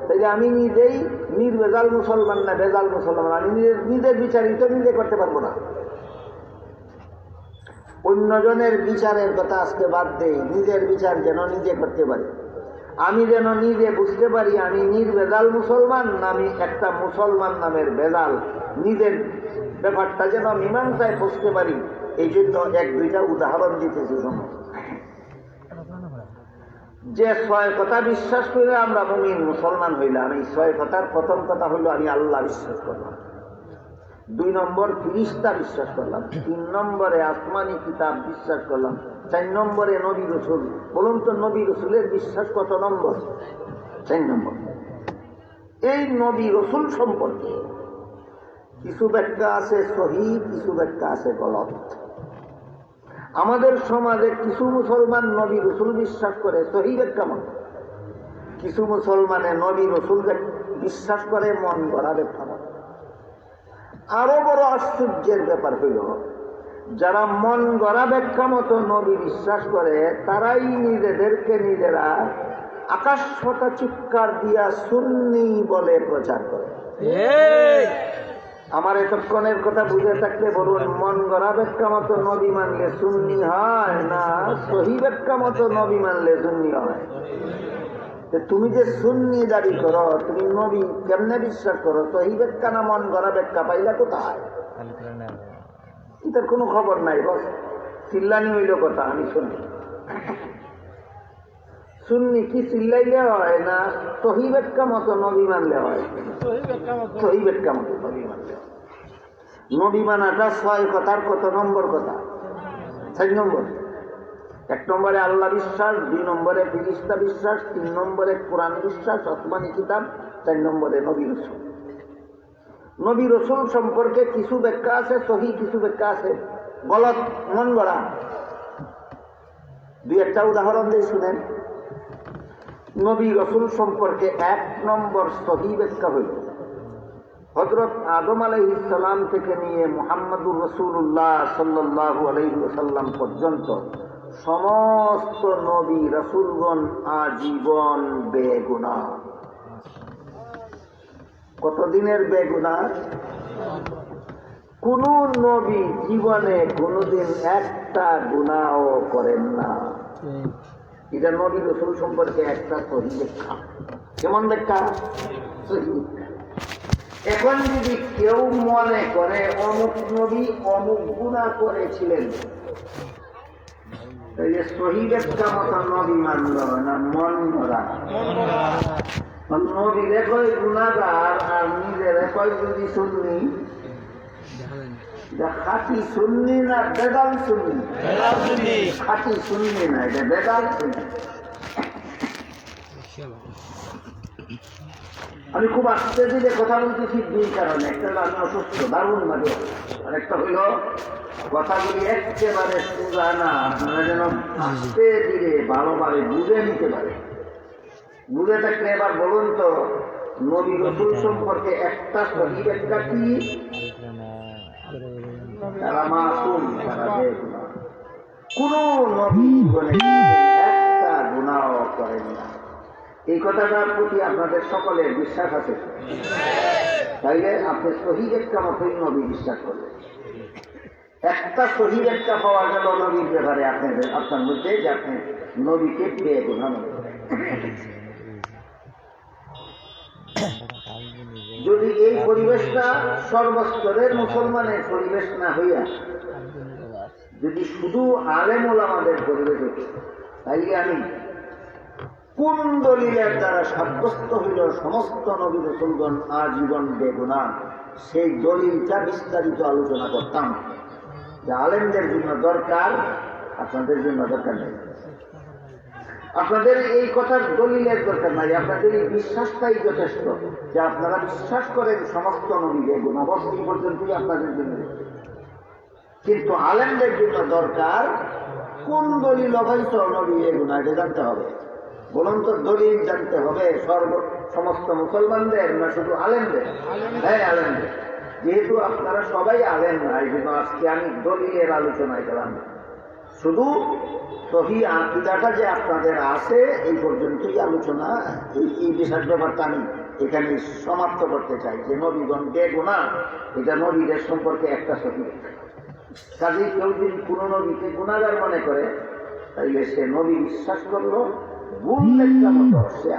তাহলে আমি নিজেই নির্ভেজাল মুসলমান না বেজাল মুসলমান, আমি নিজের বিচারিত নিজে করতে পারবো না। অন্যজনের বিচারের কথা আজকে বাদ দেই, নিজের বিচার যেন নিজে করতে পারি। আমি যেন নিজে বুঝতে পারি আমি নির্ভেজাল মুসলমান না আমি একটা মুসলমান নামের বেজাল, নিজের ব্যাপারটা যেন মীমাংসায় বুঝতে পারি। এই জন্য এক দুইটা উদাহরণ দিতেছি। যে 6 কথা বিশ্বাস করে আমরা মুমিন মুসলমান হইলাম, এই 6 কথার প্রথম কথা হইল আমি আল্লাহ বিশ্বাস করলাম, 2 নম্বর ফিরিস্তা বিশ্বাস করলাম, 3 নম্বরে আসমানি কিতাব বিশ্বাস করলাম, 4 নম্বরে নবী রসুল। বলুন তো নবী রসুলের বিশ্বাস কত নম্বর? 4 নম্বর। এই নবী রসুল সম্পর্কে কিছু ব্যাখ্যা আছে সহি, কিছু ব্যাখ্যা আছে গলত। আমাদের সমাজে কিছু মুসলমান নবী রসুল বিশ্বাস করে সহি ব্যাখ্যা মতো, কিছু মুসলমানে নবী রসুল বিশ্বাস করে মন গড়া ব্যাখ্যা মতো। আরো বড় আশ্চর্যের ব্যাপার হইল, যারা মন গড়া ব্যাখ্যা মতো নবী বিশ্বাস করে তারাই নিজেদেরকে নিজেরা আকাশ ছটা চিৎকার দিয়া সুন্নি বলে প্রচার করে। আমার এতক্ষণের কথা বুঝে থাকলে বলুন, মন গড়া ব্যাখ্যা মতো নবী মানলে সুন্নি হয় না সহি ব্যাখ্যা মতো নবী মানলে সুন্নি হয়? তুমি যে সুন্নি দাবি করো, তুমি নবী কেমনে বিশ্বাস করো? সহি ব্যাখ্যা না মন গড়া ব্যাখ্যা পাইলা কোথায়? এটার কোনো খবর নাই, বস চিল্লানি হইল কথা আমি শুনি। সুন্নি কি চিল্লাইলে হয় না সহি ব্যাখ্যা মতো নবী মানলে হয়? সহি ব্যাখ্যা মতো নবী মানলে হয়। নবী মানাটা 6 কথার কত নম্বর কথা? 4 নম্বর। 1 নম্বরে আল্লাহ বিশ্বাস, 2 নম্বরে ফিরিস্তা বিশ্বাস, 3 নম্বরে কোরআন বিশ্বাস, আসমানি কিতাব, 4 নম্বরে নবী রসুল। নবী রসুল সম্পর্কে কিছু ব্যাখ্যা আছে সহি, কিছু ব্যাখ্যা আছে গলত, মন গড়া। 2-1টা উদাহরণ দিয়ে শুনেন। নবী রসুল সম্পর্কে 1 নম্বর সহি ব্যাখ্যা হইল, হযরত আদম আলাইহিস সালাম থেকে নিয়ে মুহাম্মদুর রাসূলুল্লাহ সাল্লাল্লাহু আলাইহি ওয়াসাল্লাম পর্যন্ত সমস্ত নবী রাসূলগণ আজীবন বেগুনাহ। কতদিনের বেগুনাহ? কোন নবী জীবনে কোনদিন একটা গুনাহ করেন না। এটা নবী রসুল সম্পর্কে একটা সহি ব্যাখ্যা। কেমন ব্যাখ্যা? এখন যদি কেউ মনে করে অমুক নবী অমুক গুনাহ করেছিলেন, তাহলে সহি ব্যাখ্যা মতো নবী মানল না মন গড়া? নবী কয় গুনাহগার আর নিজের কয় যদি সুন্নি, খাঁটি সুন্নি না বেদাল সুন্নি? খাঁটি সুন্নি না, এটা বেদাল সুন্নি। আমি খুব আস্তে ধীরে কথা বলতেছি 2 কারণে। একটা হলো আমি অসুস্থ, দারুণ ভাবে, আর একটা হইল কথাগুলি একেবারে সোজা না, আপনারা যেন আস্তে ধীরে ভালোভাবে বুঝে নিতে পারে। বুঝে থাকলে এবার বলুন তো, নবী রসুল সম্পর্কে একটা সহি ব্যাখ্যা কি? তারা মাসুম, তারা বেগুনাহ। কোন নবী জীবনে একটা গুনাহ করেন না। এই কথাটার প্রতি আপনাদের সকলের বিশ্বাস আছে? তাইলে আপনি সহি ব্যাখ্যা মতোই নবী বিশ্বাস করবেন। একটা সহি ব্যাখ্যা পাওয়া গেল নবীর ব্যাপারে আপনার মধ্যে, যে আপনি নবীকে বেগুনাহ মনে করেন। যদি এই পরিবেশটা সর্বস্তরের মুসলমানের পরিবেশ না হইয়া যদি শুধু আলেম ওলামাদের পরিবেশ হতো, তাইলে আমি কোন দলিলের দ্বারা সাব্যস্ত হইল সমস্ত নবী রাসূলগণ আজীবন বেগুনাহ, সেই দলিলটা বিস্তারিত আলোচনা করতাম। যে আলেমদের জন্য দরকার, আপনাদের জন্য দরকার নেই। আপনাদের এই কথার দলিলের দরকার নাই, আপনাদের এই বিশ্বাসটাই যথেষ্ট যে আপনারা বিশ্বাস করেন সমস্ত নবী বেগুনা, বস এই পর্যন্তই আপনাদের জন্য। কিন্তু আলেমদের জন্য দরকার কোন দলিল অবৈধ নবী বেগুনা এটা জানতে হবে। বলুন তো, দলিল জানতে হবে সমস্ত মুসলমানদের না শুধু আলেমদের? হ্যাঁ, আলেমদের। যেহেতু আপনারা সবাই আলেম না, এই জন্য আজকে আমি দলিলের আলোচনায় গেলাম। শুধু সহি আকীদাটা যে আপনাদের আছে এই পর্যন্তই আলোচনা। এই বিশেষ ব্যাপারটা আমি এখানে সমাপ্ত করতে চাই যে নবীগণ বেগুনা, এটা নবীদের সম্পর্কে একটা সহি। কাজেই কেউ যদি কোন নবীকে গুনাহগার মনে করে তাইলে সে নবী বিশ্বাস করলো ভুল একটা মতো। সে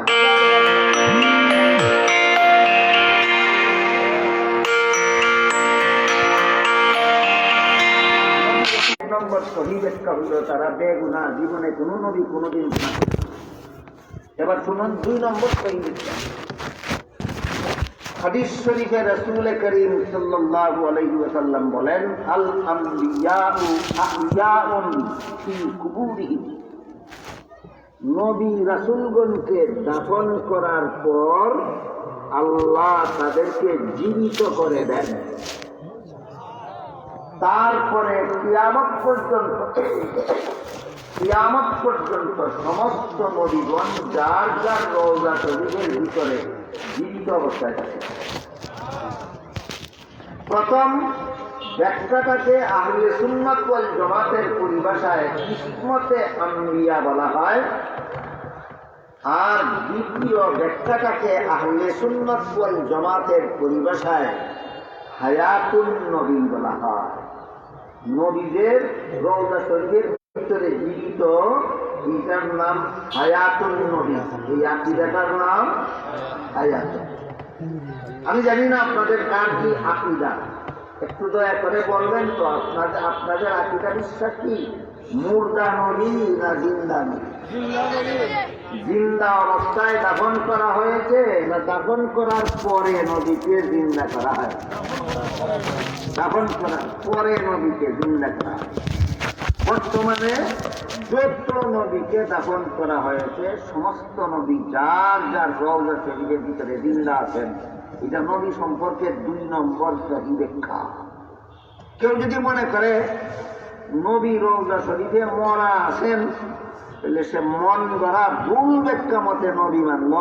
নম্বর সহি ব্যাখ্যা হইল তারা বেগুনা, জীবনে কোন নবী কোনদিন গুনাহ। এবার শুনুন 2 নম্বর সহি ব্যাখ্যা। হাদিস শরীফে রাসূল করিম সাল্লাল্লাহু আলাইহি ওয়াসাল্লাম বলেন, আল আমবিয়াউ আহইয়াউন ফি কুবুরিহিম। নবী রাসূলগণকে দাফন করার পর আল্লাহ তাদেরকে জীবিত করে দেন। তারপরে কিয়ামত পর্যন্ত সমস্ত নবীগণ যার যার রওজা শরীফের ভিতরে জীবিত অবস্থায় থাকে। প্রথম ব্যাখ্যাটাকে আহলে সুন্নাত ওয়াল জামাতের পরিভাষায় কিসমতে আম্বিয়া বলা হয়, আর দ্বিতীয় ব্যাখ্যাটাকে আহলে সুন্নাত ওয়াল জামাতের পরিভাষায় হায়াতুন নবী বলা হয়। নবীদের রওজা শরীফের ভিতরে জীবিত, এটার নাম হায়াতুন নবী। এই আকীদাটার নাম হায়াতুন। আমি জানি না আপনাদের কার কি আকীদা, একটু দয়া করে বলবেন তো। আপনাদের আকীদা বিশ্বাস কি? মুর্দা নবী না জিন্দা নবী? জিন্দা অবস্থায় দাফন করা হয়েছে না দাফন করার পরে নবীকে জিন্দা করা হয়? দাফন করার পরে নবীকে জিন্দা করা হয়। বর্তমানে যত নবীকে দাফন করা হয়েছে সমস্ত নবী যার যার রওজা শরীফের ভিতরে জিন্দা আছেন। এটা নবী সম্পর্কে 2 নম্বর সহি ব্যাখ্যা। কেউ যদি মনে করে নবী রওজা শরীফে মরা আছেন তাহলে সে মন গড়া ভুল ব্যাখ্যা মতে নবী মানল।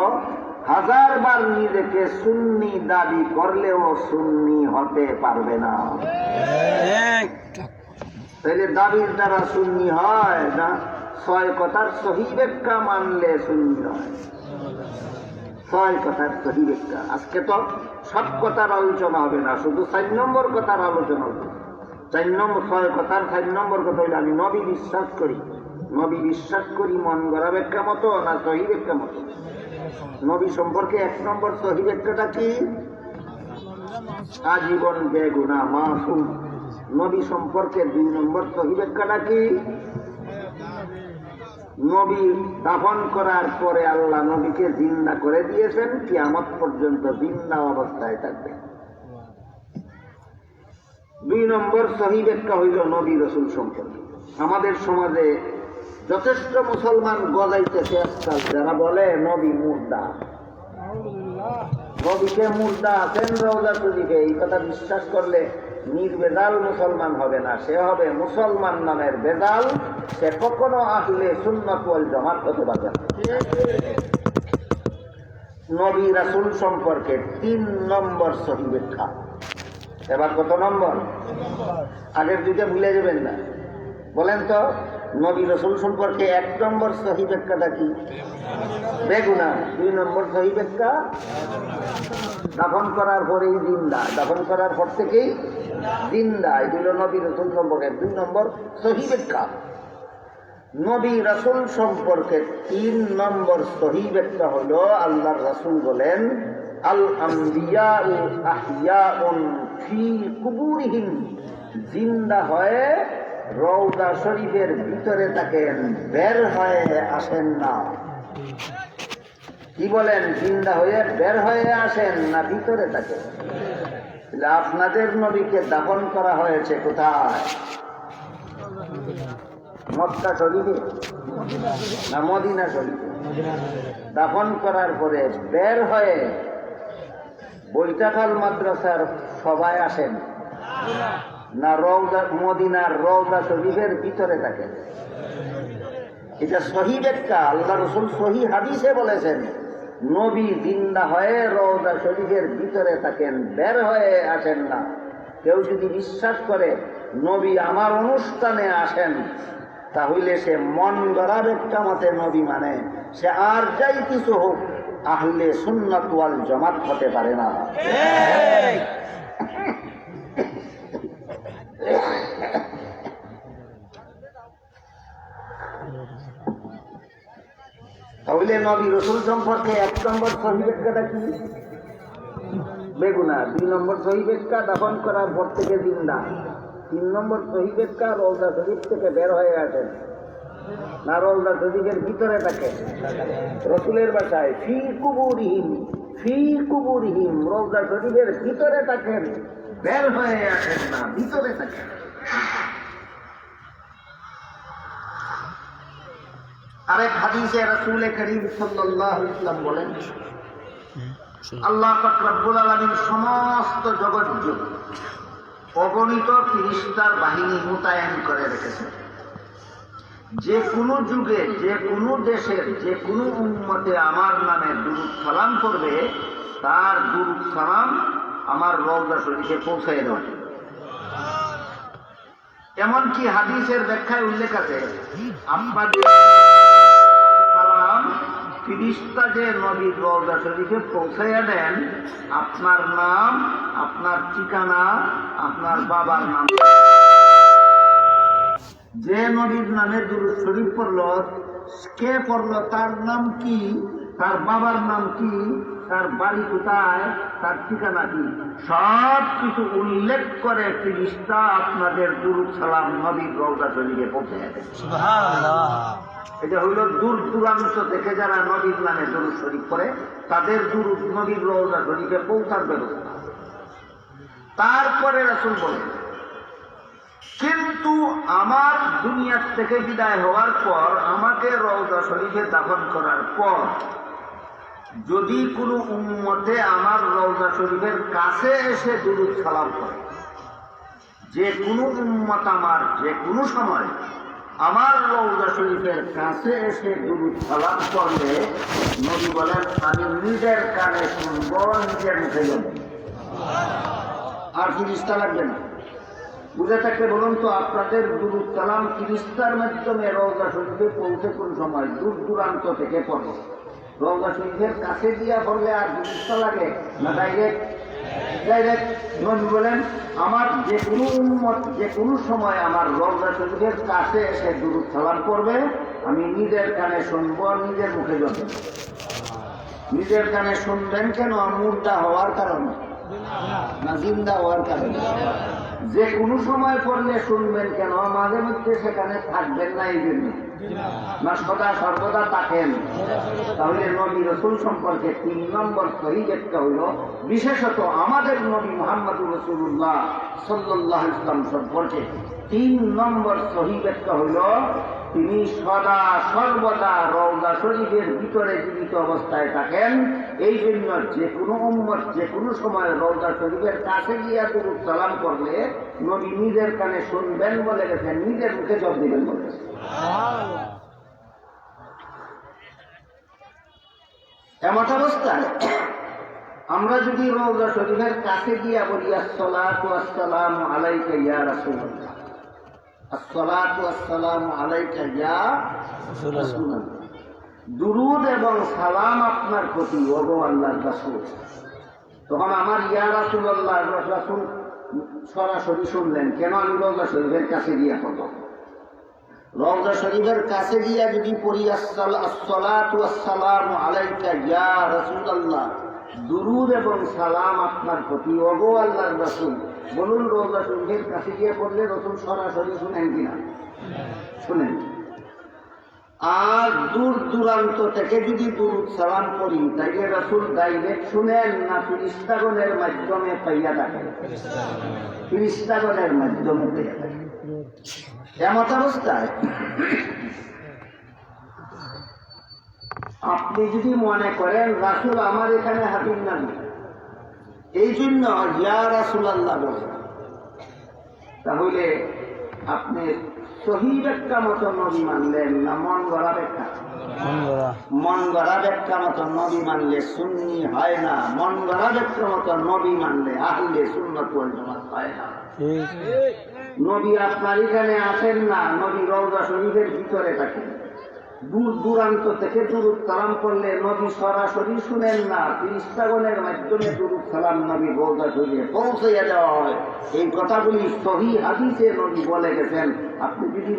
1000 বার নিজেকে সুন্নি দাবি করলেও সুন্নি হতে পারবে না। তাহলে দাবির দ্বারা সুন্নি হয় না 6 কথার সহি ব্যাখ্যা মানলে সুন্নি হয়? 6 কথার সহি ব্যাখ্যা। আজকে তো সব কথার আলোচনা হবে না, শুধু 4 নম্বর কথার আলোচনা হবে। 4 নম্বর 6 কথার 4 নম্বর কথা হইলে আমি নবী বিশ্বাস করি। নবী বিশ্বাস করি মন গড়া ব্যাখ্যা মতো না সহি ব্যাখ্যা মতো? নবী সম্পর্কে 1 নম্বর সহি ব্যাখ্যাটা কি? আজীবন বেগুনা মাসুম। নবী সম্পর্কে 2 নম্বর সহি ব্যাখ্যাটা কি? নবী দাফন করার পরে আল্লাহ নবীকে জিন্দা করে দিয়েছেন, কিয়ামত পর্যন্ত জিন্দা অবস্থায় থাকবে। 2 নম্বর সহি ব্যাখ্যা হইল নবী রাসূল সম্পর্কে। আমাদের সমাজে যথেষ্ট মুসলমান গজাইতেছে আজকাল, যারা বলে নবী মুর্দা। নবীকে মুর্দা আছেন রওজা শরীফে, এই কথা বিশ্বাস করলে নির্বেজাল মুসলমান হবে না, সে হবে মুসলমান নামের বেজাল। সে কখনো আহলে সুন্নাত ওয়াল জামাত হতে পারবে না। নবী রাসূল সম্পর্কে 3 নম্বর সহি ব্যাখ্যা। এবার কত নম্বর? আগের 2টা ভুলে যাবেন না। বলেন তো, নবী রাসূল সম্পর্কে 1 নম্বর সহি ব্যাখ্যাটা কি? বেগুনা। 2 নম্বর সহি ব্যাখ্যা দাফন করার পরেই জিন্দা, দাফন করার পর থেকেই জিন্দা। এগুলো নবী রাসূল সম্পর্কে 2 নম্বর সহি ব্যাখ্যা। নবী রাসূল সম্পর্কে 3 নম্বর সহি ব্যাখ্যা হলো আল্লাহর রাসূল বলেন, আল আমবিয়াউ আহইয়াউন ফি কুবুরিহিম। জিন্দা হয়ে রওজা শরীফের ভিতরে থাকেন, বের হয়ে আসেন না। কি বলেন? জিন্দা হয়ে বের হয়ে আসেন না ভিতরে থাকেন? আপনাদের নবীকে দাফন করা হয়েছে কোথায়? মক্কা শরীফে না মদিনা শরীফে? দাফন করার পরে বের হয়ে বৈঠাখাল মাদ্রাসার সবাই আসেন না রওজা মদিনার রওজা শরীফের ভিতরে থাকেন? এটা সহিহ ব্যাখ্যা। আল্লাহ রাসূল সহিহ হাদিসে বলেছেন নবী জিন্দা হয়ে রওজা শরীফের ভিতরে থাকেন, বের হয়ে আসেন না। কেউ যদি বিশ্বাস করে নবী আমার অনুষ্ঠানে আসেন, তাহলে সে মন গড়া ব্যাখ্যা মতে নবী মানে, সে আর যাই কিছু হোক আহলে সুন্নাত ওয়াল জামাত হতে পারে না। তাহলে নবী রসুল সম্পর্কে 1 নম্বর সহিহ ব্যাখ্যাটা কি? বেগুনা। 2 নম্বর সহিহ ব্যাখ্যা দাফন করার পর থেকে জিন্দা। 3 নম্বর সহিহ ব্যাখ্যা রওজা শরীফ থেকে বের হয়ে আসেন না রওজা শরীফের ভিতরে থাকে। রসুলের ভাষায় ফি কুবুরিহিম, রওজা শরীফের ভিতরে থাকেন, বের হয়ে আসেন না, ভিতরে থাকেন। আরেক হাদিসে রাসূল করিম সাল্লাল্লাহু আলাইহি ওয়াসাল্লাম বলেন, আল্লাহ পাক রব্বুল আলামিন সমস্ত জগৎ জুড়ে অগণিত ফেরেশতার বাহিনী মোতায়েন করে রেখেছেন। যে কোনো যুগে, যে কোনো দেশের, যে কোনো উম্মতে আমার নামে দুরূদ সালাম করবে, তার দুরূদ সালাম আমার রওজা শরীফে পৌঁছায় দেওয়া। এমনকি হাদিসের ব্যাখ্যায় উল্লেখ আছে, আপনাদের সালাম ফেরেশতা যে নবীর রওজা শরীফে পৌঁছাইয়া দেন, আপনার নাম, আপনার ঠিকানা, আপনার বাবার নাম, যে নবীর নামে দুরূদ শরীফ পড়ল, কে পড়ল, তার নাম কি, তার বাবার নাম কি, তার বাড়ি কোথায়, তার ঠিকানা কি, সব কিছু উল্লেখ করে ফেরেশতা আপনাদের দুরূদ সালাম নবীর রওজা শরীফে পৌঁছে দেন। সুবহানাল্লাহ। এটা হইল দূর দূরান্ত থেকে যারা নবীর নামে দুরূদ শরীফ পড়ে, তাদের দুরূদ নবীর রওজা শরীফে পৌঁছার ব্যবস্থা। তারপরে রাসূল বলেন, কিন্তু আমার দুনিয়া থেকে বিদায় হওয়ার পর, আমাকে রওজা শরীফে দাফন করার পর যদি কোনো উম্মতে আমার রওজা শরীফের কাছে এসে দুরূদ সালাম করে, যে কোনো উম্মত আমার যে কোনো সময় আমার রওজা শরীফের কাছে এসে দুরূদ সালাম করলে, নবী বলেন আমি নিজের কানে শুনব, নিজের মুখে বলব, আর ফেরেশতা লাগবে না। বুঝে থাকলে বলুন তো, আপনাদের দুরূদ সালাম ফেরেশতার মাধ্যমে রওজা শরীফে পৌঁছে কোন সময়? দূর দূরান্ত থেকে পড়ে। রওজা শরীফের কাছে দিয়া পড়লে আর ফেরেশতা লাগে না ডাইরেক্ট? ডাইরেক্ট। নবী বলেন আমার যে কোনো উম্মত যে কোনো সময় আমার রওজা শরীফের কাছে এসে দুরূদ সালাম করবে, আমি নিজের কানে শুনবো, নিজের মুখে যাবে। নিজের কানে শুনবেন কেন? মুর্দা হওয়ার কারণে না জিন্দা হওয়ার কারণে? যে কোনো সময় পড়লে শুনবেন কেন? মাঝে মধ্যে সেখানে থাকবেন না এই জন্য, না সদা সর্বদা থাকেন। তাহলে নবী রাসূল সম্পর্কে 3 নম্বর সহিহ ব্যাখ্যা হইল, বিশেষত আমাদের নবী মুহাম্মদুর রাসূলুল্লাহ সাল্লাল্লাহু আলাইহি ওয়াসাল্লাম সম্পর্কে 3 নম্বর সহিহ ব্যাখ্যা হইল, তিনি সদা সর্বদা রওজা শরীফের ভিতরে জীবিত অবস্থায় থাকেন। এই জন্য যে কোনো উম্মত যে কোনো সময় রওজা শরীফের কাছে গিয়া দুরূদ সালাম করলে নবী নিজের কানে শুনবেন বলে গেছেন, নিজের মুখে জব দিবেন বলে গেছেন। এমন অবস্থায় আমরা যদি রওজা শরীফের কাছে গিয়া বলি আসসালাতু ওয়াসসালামু আলাইকা ইয়া রাসূলুল্লাহ, আসসালাতু ওয়াসসালামু আলাইকা ইয়া রাসূলুল্লাহ, দুরূদ এবং সালাম আপনার প্রতি ওগো আল্লাহর রাসূল, তখন আমার ইয়া রাসূলুল্লাহ রাসূল সরাসরি শুনলেন কেন? আমি রওজা শরীফের কাছে গিয়া পড়ব। রওজা শরীফের কাছে গিয়া যদি পড়ি আসসালাতু ওয়াসসালামু আলাইকা ইয়া রাসূলুল্লাহ, দুরূদ এবং সালাম আপনার প্রতি ওগো আল্লাহর রাসূল, বলুন রওজা শরীফের কাছে গিয়ে পড়লে রাসূল সরাসরি শুনেন কিনা? শুনেন। আর দূর দূরান্ত থেকে যদি দুরূদ সালাম করি তাইলে রাসূল ডাইরেক্ট শুনেন না ফেরেশতাগণের মাধ্যমে পাইয়া থাকেন? ফেরেশতাগণের মাধ্যমে পাইয়া থাকেন। এমত অবস্থায় আপনি যদি মনে করেন রাসূল আমার এখানে হাজির না, এই জন্য ইয়া রাসূলুল্লাহ বলেন, তাহলে আপনি সহি ব্যাখ্যা মতো নবী মানলেন না মন গড়া ব্যাখ্যা? মন গড়া ব্যাখ্যা মতো নবী মানলে সুন্নি হয় না, মন গড়া ব্যাখ্যা মতো নবী মানলে আহলে সুন্নাত ওয়াল জামাত হয় না। নবী আপনার এখানে আসেন না, নবী রওজা শরীফের ভিতরে থাকেন। দূর দূরান্ত থেকে দুরূদ সালাম করলে নবী সরাসরি শুনেন না, ফেরেশতাগণের মাধ্যমে দুরূদ সালাম নবী রওজা শরীফে পৌঁছাইয়া দেওয়া হয়। এই কথাগুলি সহিহ হাদিসে নবী বলে গেছেন। আপনি যদি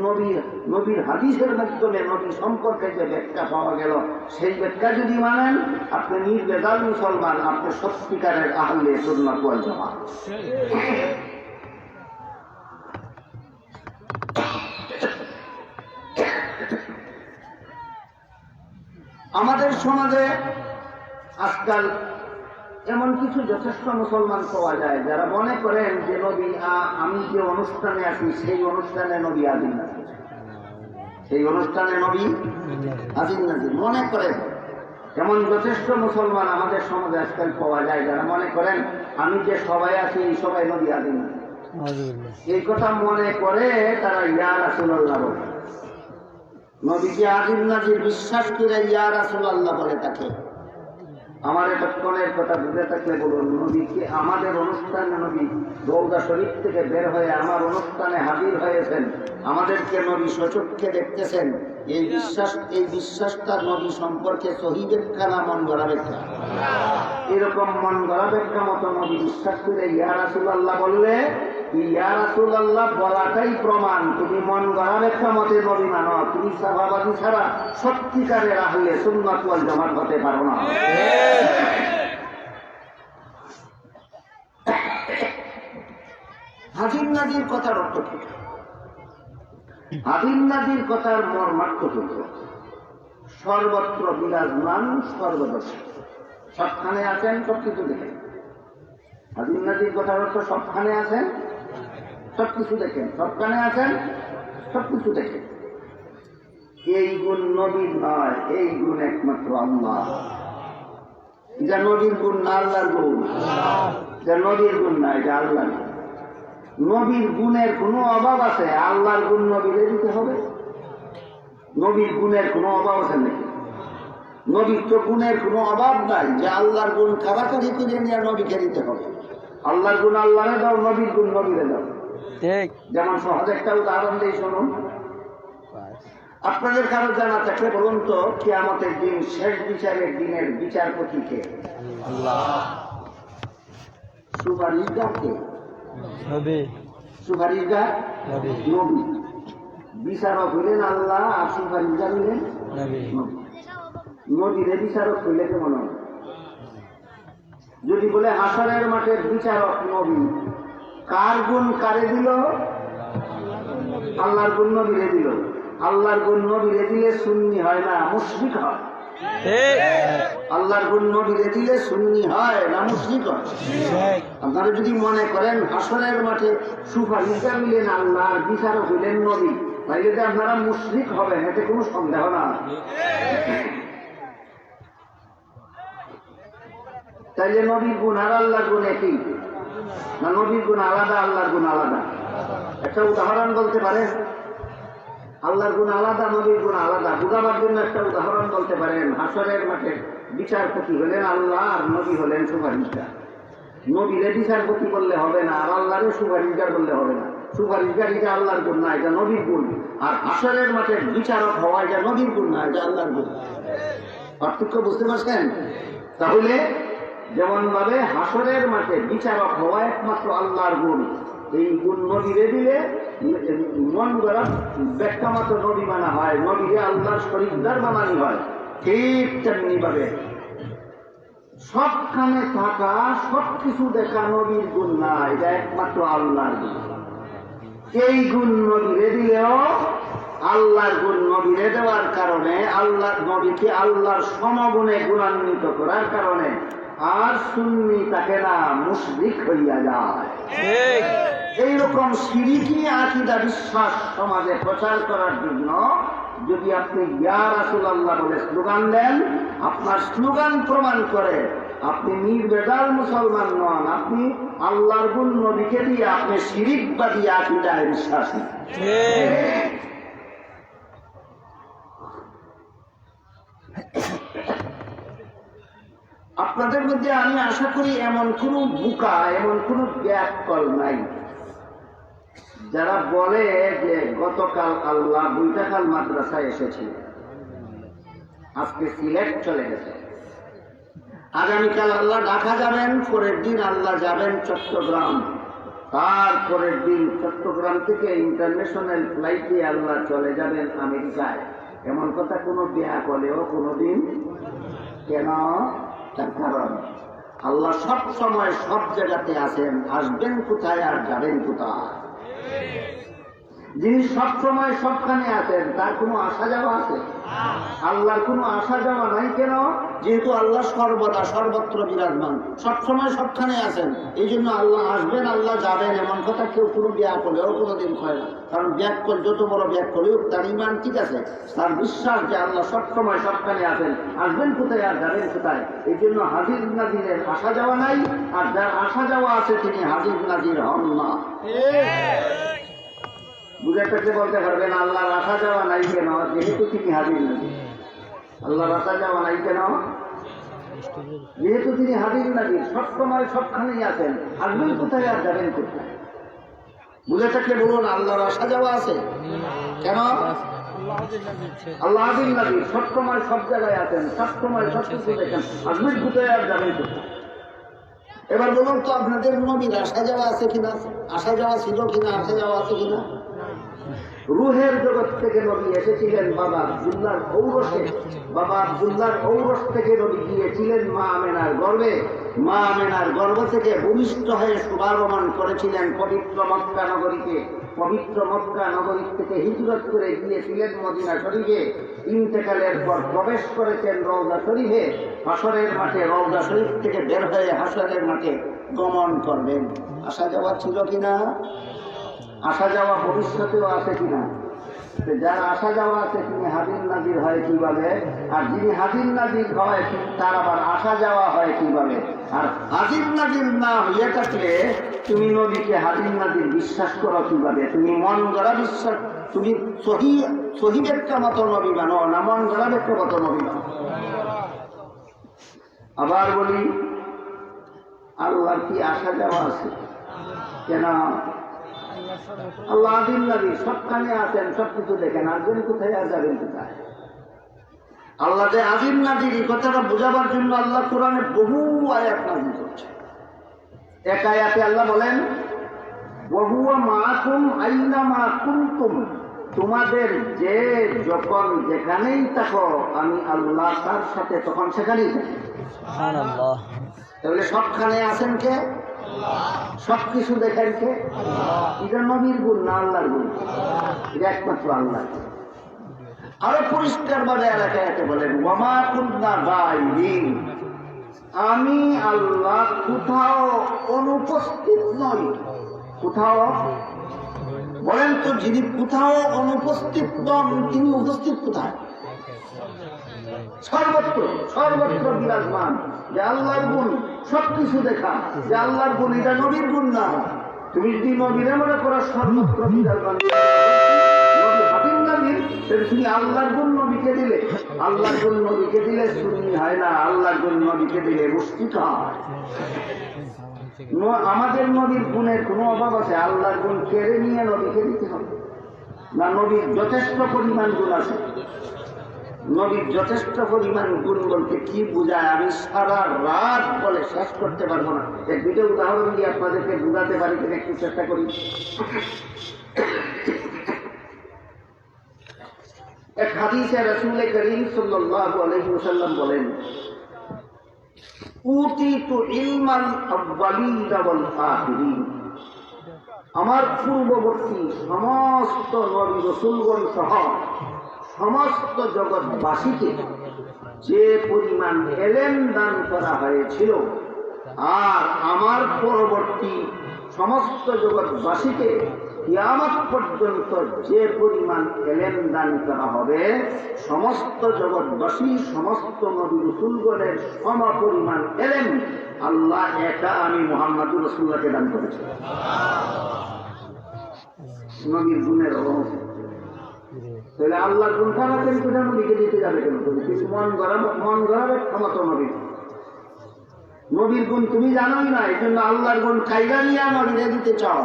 নবীর হাদিসের মাধ্যমে নবী সম্পর্কে যে ব্যাখ্যা পাওয়া গেল সেই ব্যাখ্যা যদি মানেন, আপনি নির্বেজাল মুসলমান, আপনি সত্যিকারের আহলে সুন্নাত ওয়াল জামাত। আমাদের সমাজে আজকাল এমন কিছু যথেষ্ট মুসলমান পাওয়া যায় যারা মনে করেন যে নবী আমি যে অনুষ্ঠানে আছি সেই অনুষ্ঠানে নবী হাজির নাজির, সেই অনুষ্ঠানে নবী হাজির নাজির মনে করেন। এমন যথেষ্ট মুসলমান আমাদের সমাজে আজকাল পাওয়া যায় যারা মনে করেন আমি যে সবাই আছি এই সবাই নবী হাজির নাজির। এই কথা মনে করে তারা ইয়া রাসূলুল্লাহ বলে, নবীকে হাজির নাজির বিশ্বাস করে ইয়া রাসূলুল্লাহ বলে তাকে। আমার এতক্ষণের কথা বুঝে থাকলে বলুন, নবীকে আমাদের অনুষ্ঠানে নবী রওজা শরীফ থেকে বের হয়ে আমার অনুষ্ঠানে হাজির হয়েছেন, আমাদেরকে নবী সচক্ষে দেখতেছেন, এই বিশ্বাসটা নবী সম্পর্কে সহিহ ব্যাখ্যা না মন গড়া ব্যাখ্যা? এরকম মন গড়া ব্যাখ্যা মতো নবী বিশ্বাস করে ইয়া রাসূলুল্লাহ বললে, ইয়া রাসূলুল্লাহ বলাটাই প্রমাণ তুমি মন গড়া ব্যাখ্যা মতে নবী মানো। তুমি সাহাবাদি ছাড়া সত্যিকারের আহলে সুন্নাত ওয়াল জামাত হতে পারো না। হাজির নাজির কথার অর্থ কি? হাজির নাজির কথার মর্মার্থ হল সর্বত্র বিরাজমান, সর্বদর্শী, সবখানে আছেন, সবকিছু দেখেন। হাজির নাজির কথার অর্থ সবখানে আছেন, সবকিছু দেখেন, সবখানে আছেন, সবকিছু দেখেন। এই গুণ নবীর নয়, এই গুণ একমাত্র আল্লাহ। যা নবীর গুণ না আল্লাহর গুণ, যা নবীর গুণ না এটা আল্লাহর গুণ। নবীর গুণের কোনো অভাব আছে? আল্লাহর গুণ নবীরে দিতে হবে? নবীর গুণের কোনো অভাব আছে নাকি? নবীর তো গুণের কোনো অভাব নাই যে আল্লাহর গুণ কারাকারি করে নিয়ে নবীকে দিতে হবে। আল্লাহর গুণ আল্লাহরে দাও, নবীর গুণ নবীরে দাও। যেমন সহজ একটা উদাহরণ দিয়ে শুনুন। আপনাদের কারো জানা থাকলে বলুন তো, কিয়ামতের দিন শেষ বিচারের দিনের বিচারপতি কে? সুপারিশগার কে? সুপারিশগার নবী। বিচারক হইলেন আল্লাহ, আর সুপারিশগার হইলেন নবী। নবীরে বিচারক হইলে কেমন হবে? যদি বলে হাসরের মাঠের বিচারক নবী, কার গুণ কারে দিল? আল্লাহর গুণ নবীরে দিল। আল্লাহর গুণ নবীরে দিলে সুন্নি হয় না, মুশরিক হয়। আল্লাহর গুণ নবীরে দিলে সুন্নি হয় না, মুশরিক হয়। আপনারা যদি মনে করেন হাসরের মাঠে সুপারিশগার হইলেন আল্লাহ, আর বিচারক হইলেন নবী, তাইলে যে আপনারা মুশরিক হবেন এতে কোনো সন্দেহ না। তাইলে নবীর গুণ আর আল্লাহর গুণ একই না? নবীর গুণ আলাদা, আল্লাহর গুণ আলাদা? একটা উদাহরণ বলতে পারেন? আল্লাহর গুণ আলাদা, নবীর গুণ আলাদা, বুঝাবার জন্য একটা উদাহরণ বলতে পারেন। হাসরের মাঠে বিচারপতি হলেন আল্লাহ, আর নবী হলেন সুপারিশগার। নবীরে বিচারপতি বললে হবে না, আর আল্লাহরে সুপারিশগার বললে হবে না। সুপারিশগার এটা আল্লাহর গুণ না, এটা নবীর গুণ। আর হাসরের মাঠে বিচারক হওয়া এটা নবীর গুণ না, এটা আল্লাহর গুণ। পার্থক্য বুঝতে পারছেন? তাহলে যেমন ভাবে হাসরের মাঠে বিচারক হওয়া একমাত্র আল্লাহর গুণ, এই গুণ নবীরে দিলে মন গড়া ব্যাখ্যা মতো নবী মানা হয়, নবীরে আল্লাহর শরীকদার বানানি হয়। ঠিক তেমনি ভাবে সবখানে থাকা, সবকিছু দেখা নবীর গুণ না, এটা একমাত্র আল্লাহর গুণ। এই গুণ নবীরে দিলেও আল্লাহর গুণ নবীরে দেওয়ার কারণে, আল্লাহর নবীকে আল্লাহর সমগুণে গুণান্বিত করার কারণে আর সুন্নি তাকে না মুশরিক হইয়া যায়। এইরকম শিরকি আকীদা বিশ্বাস সমাজে প্রচার করার জন্য যদি আপনি ইয়া রাসূলুল্লাহ বলে স্লোগান দেন, আপনার স্লোগান প্রমাণ করে আপনি নির্বেজাল মুসলমান নন, আপনি আল্লাহর গুণ নবীকে দিয়ে আপনি শিরিকবাদী আকীদায় বিশ্বাসী। আপনাদের মধ্যে আমি আশা করি এমন কোন বোকা, এমন কোন ব্যাককল নাই যারা বলে যে গতকাল আল্লাহ বৈঠাকাল মাদ্রাসায় এসেছিল, আজকে সিলেট চলে গেছে, আগামীকাল আল্লাহ ঢাকা যাবেন, পরের দিন আল্লাহ যাবেন চট্টগ্রাম, তারপরের দিন চট্টগ্রাম থেকে ইন্টারন্যাশনাল ফ্লাইটে আল্লাহ চলে যাবেন আমেরিকায়। এমন কথা কোনো ব্যাকলেও কোনোদিন কেন? তার কারণ আল্লাহ সব সময় সব জায়গাতে আছেন, আসবেন কোথায় আর যাবেন কোথায়। যিনি সব সময় সবখানে আছেন তার কোনো আসা যাওয়া আছে? আল্লাহর কোনো আসা যাওয়া নাই। কেন? যেহেতু আল্লাহ সর্বদা সর্বত্র বিরাজমান, সবসময় সবখানে আছেন, এই জন্য আল্লাহ আসবেন আল্লাহ যাবেন এমন কথা কেউ কোনো ব্যাক করলেও কোনোদিন হয় না। কারণ ব্যাক করে যত বড় ব্যাক করলেও তার ইমান ঠিক আছে, তার বিশ্বাস যে আল্লাহ সবসময় সবখানে আছেন, আসবেন কোথায় আর যাবেন কোথায়। এই জন্য হাজির নাজিরের আসা যাওয়া নাই, আর যার আসা যাওয়া আছে তিনি হাজির নাজির হন না। বুঝে থাকলে বলতে পারবেন আল্লাহর আসা যাওয়া নাই কেন? যেহেতু তিনি হাজির নাজির। আল্লাহর আসা যাওয়া নাই কেন? যেহেতু তিনি হাজির নাজির, সবসময় সবখানেই আছেন, আসবেন কোথায় আর যাবেন কোথায়। বুঝে থাকলে বলুন আল্লাহর আসা যাওয়া আছে কেন? আল্লাহ হাজির নাজির, সবসময় সব জায়গায় আছেন, সবসময় সব কিছু দেখেন, আসবেন কোথায় আর যাবেন কোথায়। এবার বলুন তো আপনাদের নবীর আসা যাওয়া আছে কিনা? আসা যাওয়া ছিল কিনা? আসা যাওয়া আছে কিনা? রুহের জগৎ থেকে নবী এসেছিলেন বাবা আব্দুল্লাহর ঔরসে, বাবা আব্দুল্লাহর ঔরস থেকে নবী গিয়েছিলেন মা আমেনার গর্ভে, মা আমেনার গর্ভ থেকে ভূমিষ্ঠ হয়ে শুভাগমন করেছিলেন পবিত্র মক্কা নগরীকে, পবিত্র মক্কা নগরী থেকে হিজরত করে গিয়েছিলেন মদিনা শরীফে, ইন্তেকালের পর প্রবেশ করেছেন রওজা শরীফে, হাসরের মাঠে রওজা শরীফ থেকে বের হয়ে হাসরের মাঠে গমন করবেন। আসা যাওয়া ছিল কিনা? আসা যাওয়া ভবিষ্যতেও আছে কিনা? যার আসা যাওয়া আছে তিনি হাজির নাজির হয় কিভাবে? আর যিনি হাজির নাজির হয় তার আবার আসা যাওয়া হয় কিভাবে? আর হাজির নাজির না হইয়া থাকলে তুমি নবীকে হাজির নাজির বিশ্বাস করো কিভাবে? তুমি মন গড়া বিশ্বাস, তুমি সহি ব্যাখ্যা মতো নবী মানো না মন গড়া ব্যাখ্যা মতো নবী মানো? আবার বলি আল্লাহর কি আসা যাওয়া আছে? কেন? আল্লাহ আদিল নবী সবখানে আছেন, সবকিছু দেখেন, আসবেন কোথায় আর যাবেন কোথায়। আল্লাহ যে আজিম নাজির এই কথাটা বোঝাবার জন্য আল্লাহ কোরআনে বহু আয়াত নাজিল করছে। এক আয়াতে আল্লাহ বলেন ওয়াহুয়া মাআকুম আইনামা কুনতুম, তোমাদের যে যখন যেখানেই থাকো আমি আল্লাহ তার সাথে তখন সেখানেই থাকি। সুবহানাল্লাহ। তাহলে সবখানে আছেন কে? সবকিছু দেখেন কে? এটা নবীর গুণ না আল্লাহর গুণ? এটা একমাত্র আল্লাহ। আরো পরিষ্কার ভাবে এলাকায় বলেন ওয়ামা কুননা গায়বিন, আমি আল্লাহ কোথাও অনুপস্থিত নই। কোথাও বলেন তো, যিনি কোথাও অনুপস্থিত নন তিনি উপস্থিত কোথায়? সর্বত্র, সর্বত্র বিরাজমান। যে আল্লাহর গুণ সবকিছু দেখা, যে আল্লাহর গুণ, এটা নবীর গুণ না। তুমি যদি নবীরে মনে করো সর্বত্র বিরাজমান নবী হাবিব নবীর, তুমি আল্লাহর গুণ নবীকে দিলে, আল্লাহর গুণ নবীকে দিলে সুন্নি হয় না, আল্লাহর গুণ নবীকে দিলে মুশরিক হয়। আমাদের নবীর গুণের কোনো অভাব আছে? আল্লাহর গুণ কেড়ে নিয়ে নবীকে দিতে হবে না? নবীর যথেষ্ট পরিমাণ গুণ আছে। নবীর যথেষ্ট পরিমাণ গুণ বলতে কি বোঝায় আমি সারা রাত বলে শেষ করতে পারবো না। এক দুটো উদাহরণ দিয়ে আপনাদেরকে বুঝাতে পারি কিনা একটু চেষ্টা করি। এক হাদিসে রাসূল করিম সাল্লাল্লাহু আলাইহি ওয়াসাল্লাম বলেন উতিতু ইলমাল আউয়ালিন ওয়াল আখিরিন, আমার পূর্ববর্তী সমস্ত নবী রাসূলগণ সহ সমস্ত জগৎবাসীকে যে পরিমাণ এলেম দান করা হয়েছিল, আর আমার পরবর্তী সমস্ত জগৎবাসীকে কিয়ামত পর্যন্ত যে পরিমাণ এলেম দান করা হবে, সমস্ত জগৎবাসী সমস্ত নবী রাসূলগণের সম পরিমাণ এলেম আল্লাহ একা আমি মুহাম্মদুর রাসূলুল্লাহকে দান করেছি। নবীর গুণের অভাব, তাহলে আল্লাহর গুণ তাড়াতাড়ি করে নবীকে দিতে যাবে কেন? তুমি কিছু মন গড়াবে ক্ষমতা নবীর। নবীর গুণ তুমি জানোই না, এই জন্য আল্লাহর গুণ খাইরা নিয়ে নবীকে দিতে চাও।